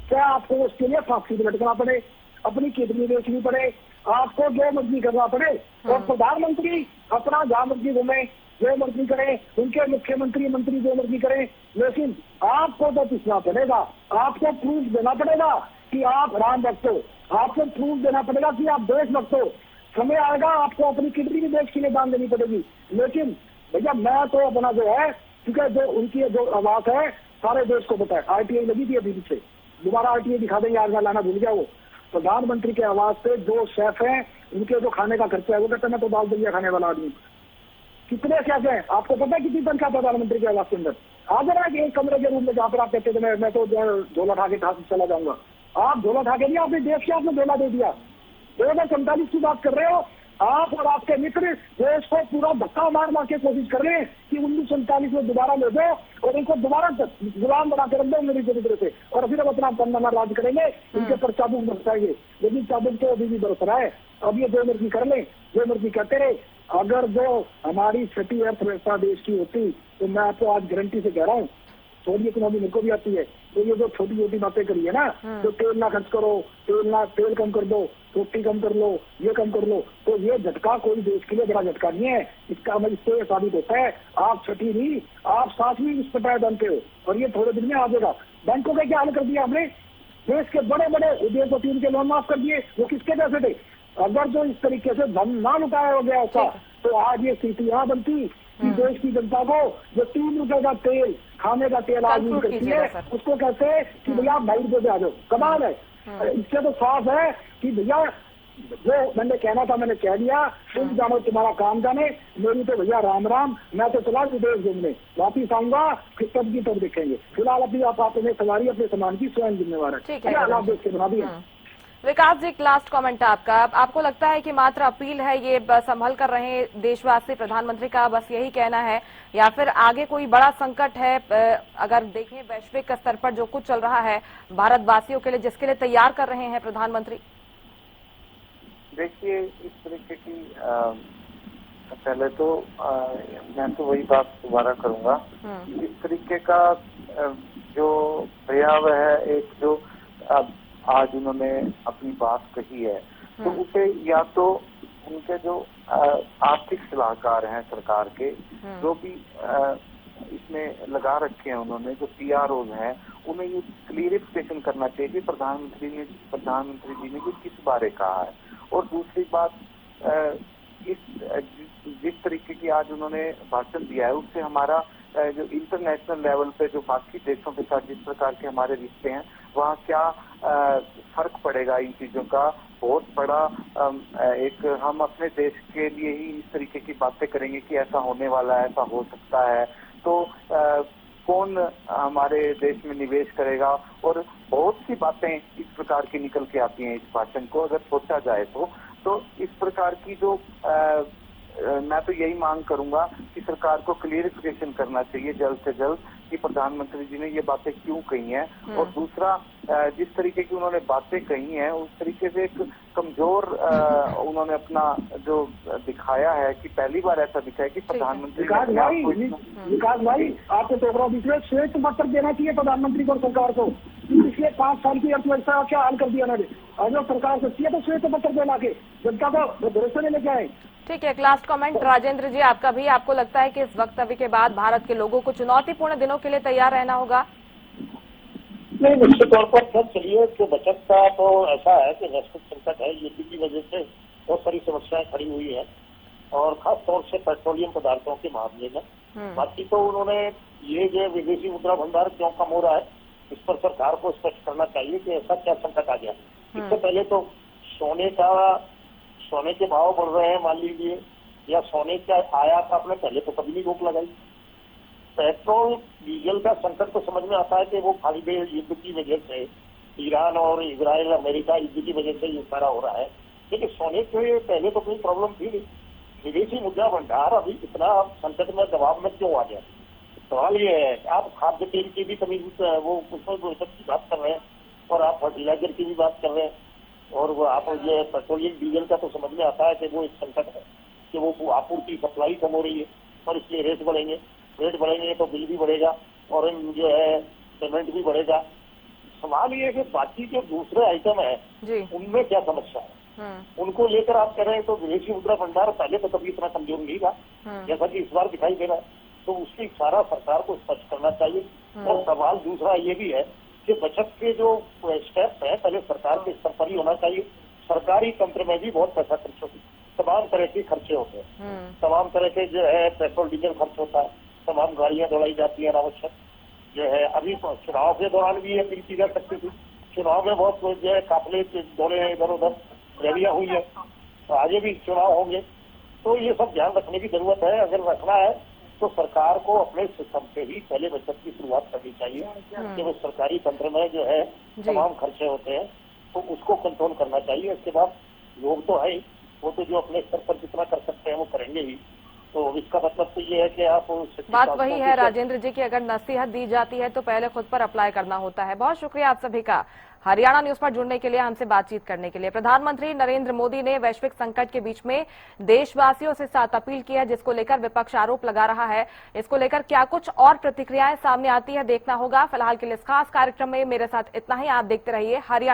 क्या आपको उसके लिए फांसी पे लटकना पड़े, अपनी किडनी बेचनी पड़े, आपको जो मर्जी करना पड़े, और प्रधानमंत्री अपना जहां मर्जी घूमे, जो मर्जी करें, उनके मुख्यमंत्री मंत्री जो मर्जी करें, लेकिन आपको तो पिछना पड़ेगा, आपको प्रूफ देना पड़ेगा कि आप राम भक्त हो, आपको प्रूफ देना पड़ेगा कि आप देशभक्त हो। समय आएगा आपको अपनी किडनी भी देश के लिए दान देनी पड़ेगी। लेकिन भैया मैं तो अपना जो है, क्योंकि जो उनकी जो आवाज है सारे देश को पता है, आरटीआई लगी थी अभी पीछे, दोबारा आरटीआई दिखा देंगे, आज मैं लाना भूल गया। वो प्रधानमंत्री के आवाज पे 2 शेफ हैं, उनके जो खाने का खर्चा है वो कहते हैं मैं तो दाल दलिया खाने वाला आदमी। कितने शेफ हैं आपको पता है, कितनी तनख्वाह प्रधानमंत्री के आवाज के अंदर? आ जाना एक कमरे के रूम में जहाँ पर आप कहते थे मैं तो झोला उठा के चला जाऊंगा, आप झोला उठा के नहीं, आपने देश के आपने झोला दे दिया। 2047 की बात कर रहे हो आप, और आपके मित्र देश को पूरा धक्का मार के कोशिश कर रहे हैं कि 1947 में दोबारा ले दो और इनको दोबारा गुलाम बना कर रख दो मेरी चरित्र से, और फिर अब अपना पन्ना राज करेंगे, इनके पर चाबुक बरसाएंगे। लेकिन चाबुक तो अभी भी बरस रहा है, अब ये जो मर्जी कर ले, जो मर्जी कहते रहे। अगर जो हमारी छठी अर्थव्यवस्था देश की होती तो मैं आपको आज गारंटी से कह रहा हूँ थोड़ी इकोनॉमी मेरे को भी आती है। तो ये जो छोटी छोटी बातें करी है ना, तो तेल ना खर्च करो, तेल कम कर दो, रोटी कम कर लो, ये कम कर लो, तो ये झटका कोई देश के लिए बड़ा झटका नहीं है। इसका मतलब इससे ये साबित होता है आप छठी नहीं, आप 7वीं इस पटाए बनते हो, और ये थोड़े दिन में आ जाएगा। बैंकों का क्या हाल कर दिया हमने, देश के बड़े बड़े उद्योगपति उनके लोन माफ कर दिए, वो किसके पैसे थे? अगर जो इस तरीके से धन ना लुटाया हो गया होता तो आज ये स्थिति यहाँ बनती कि देश की जनता को जो 3 रुपए का तेल, खाने का तेल आज यूज करती है, उसको कहते हैं कि भैया 2.5 रुपए पे आ जाओ। कमाल है। इससे तो साफ है कि भैया जो मैंने कहना था मैंने कह दिया, तुम जानो तुम्हारा काम जाने, मेरी तो भैया राम राम, मैं तो चला विदेश घूमने, वापिस आऊंगा फिर तब की तब देखेंगे। फिलहाल अपनी आप अपने सवारी अपने सामान की स्वयं जिम्मेवार है, हालात देश के बना दिए। विकास जी, एक लास्ट कमेंट आपका, आपको लगता है कि मात्र अपील है ये संभल कर रहे देशवासी, प्रधानमंत्री का बस यही कहना है, या फिर आगे कोई बड़ा संकट है? अगर देखें वैश्विक स्तर पर जो कुछ चल रहा है भारतवासियों के लिए, जिसके लिए तैयार कर रहे हैं प्रधानमंत्री। देखिए, इस तरीके की पहले तो मैं तो वही बात दोबारा करूंगा, इस तरीके का जो प्रयाव है, एक जो आज उन्होंने अपनी बात कही है, तो उसे या तो उनके जो आर्थिक सलाहकार हैं सरकार के, जो भी इसमें लगा रखे हैं उन्होंने, जो PROs हैं, उन्हें ये क्लियरिफिकेशन करना चाहिए कि प्रधानमंत्री जी ने ये किस बारे कहा है। और दूसरी बात, जिस तरीके की आज उन्होंने भाषण दिया है, उससे हमारा जो इंटरनेशनल लेवल पे जो बाकी देशों के साथ जिस प्रकार के हमारे रिश्ते हैं, वहाँ क्या फर्क पड़ेगा इन चीजों का बहुत बड़ा। एक हम अपने देश के लिए ही इस तरीके की बातें करेंगे कि ऐसा होने वाला है, ऐसा हो सकता है, तो कौन हमारे देश में निवेश करेगा? और बहुत सी बातें इस प्रकार की निकल के आती हैं इस भाषण को अगर सोचा जाए तो इस प्रकार की जो मैं तो यही मांग करूंगा कि सरकार को क्लियरिफिकेशन करना चाहिए जल्द से जल्द कि प्रधानमंत्री जी ने ये बातें क्यों कही हैं। और दूसरा, जिस तरीके की उन्होंने बातें कही हैं उस तरीके से एक कमजोर उन्होंने अपना जो दिखाया है कि पहली बार ऐसा दिखा है कि प्रधानमंत्री विकास भाई आपको तो दूसरे श्वेत पत्र देना चाहिए प्रधानमंत्री को, सरकार को। पिछले 5 साल की अर्थव्यवस्था क्या हाल कर दिया उन्होंने, अगर सरकार सच्ची है तो श्वेत पत्र देना के जनता को भरोसे में लेके आए। ठीक है, एक लास्ट कमेंट राजेंद्र जी आपका भी, आपको लगता है कि इस वक्तव्य के बाद भारत के लोगों को चुनौतीपूर्ण दिनों के लिए तैयार रहना होगा? नहीं, निश्चित तौर पर सब चलिए, तो बचत का तो ऐसा है कि वैश्विक संकट है, युद्ध की वजह से बहुत सारी समस्याएं खड़ी हुई है, और खास तौर से पेट्रोलियम पदार्थों के मामले में। बाकी तो उन्होंने ये जो विदेशी मुद्रा भंडार क्यों कम हो रहा है, इस पर सरकार को स्पष्ट करना चाहिए कि ऐसा क्या संकट आ गया। इससे पहले तो सोने के भाव बढ़ रहे हैं मान लीजिए, या सोने का आयात आपने पहले तो कभी नहीं रोक लगाई। पेट्रोल डीजल का संकट तो समझ में आता है कि वो फायदे युद्ध की वजह से, ईरान और इजराइल अमेरिका युद्ध की वजह से ये सारा हो रहा है, लेकिन सोने के पहले तो कोई प्रॉब्लम थी नहीं। विदेशी मुद्रा भंडार अभी इतना संकट में दबाव में क्यों आ गया? सवाल ये है, आप खाद्य तेल की भी कमी वो उसमें की बात कर रहे हैं, और आप फर्टिलाइजर की भी बात कर रहे हैं, और वो आप ये पेट्रोलियम डीजल का तो समझ में आता है कि वो एक संकट है कि वो आपूर्ति सप्लाई कम हो रही है और इसलिए रेट बढ़ेंगे तो बिल भी बढ़ेगा और जो है पेमेंट भी बढ़ेगा। सवाल ये है कि बाकी जो दूसरे आइटम है उनमें क्या समस्या है, उनको लेकर आप कह रहे हैं। तो विदेशी मुद्रा भंडार पहले तो कभी इतना कमजोर नहीं था जैसा कि इस बार दिखाई दे रहा है, तो उसकी सारा सरकार को स्पष्ट करना चाहिए। और सवाल दूसरा ये भी है कि बचत के जो स्टेप्स है पहले सरकार के स्तर पर ही होना चाहिए। सरकारी तंत्र में भी बहुत पैसा खर्च होता है, तमाम तरह के खर्चे होते हैं, तमाम तरह के जो है पेट्रोल डीजल खर्च होता है, तमाम गाड़ियां दौड़ाई जाती है अनावश्यक, जो है अभी चुनाव के दौरान भी अपील की जा सकती थी। चुनाव में बहुत जो है काफिले दौड़े हैं, इधर उधर रैलियां हुई है, तो आगे भी चुनाव होंगे, तो ये सब ध्यान रखने की जरूरत है। अगर रखना है तो सरकार को अपने सिस्टम से ही पहले बचत की शुरुआत करनी चाहिए कि वो सरकारी तंत्र में जो है तमाम खर्चे होते हैं तो उसको कंट्रोल करना चाहिए। इसके बाद लोग तो है ही, वो तो जो अपने स्तर पर जितना कर सकते हैं वो करेंगे ही, तो इसका मतलब तो ये है कि आप बात वही है राजेंद्र जी की अगर नसीहत दी जाती है तो पहले खुद पर अप्लाई करना होता है। बहुत शुक्रिया आप सभी का हरियाणा न्यूज पर जुड़ने के लिए, हमसे बातचीत करने के लिए। प्रधानमंत्री नरेंद्र मोदी ने वैश्विक संकट के बीच में देशवासियों से साथ अपील की है, जिसको लेकर विपक्ष आरोप लगा रहा है। इसको लेकर क्या कुछ और प्रतिक्रियाएं सामने आती है देखना होगा। फिलहाल के लिए इस खास कार्यक्रम में मेरे साथ इतना ही। आप देखते रहिए हरियाणा।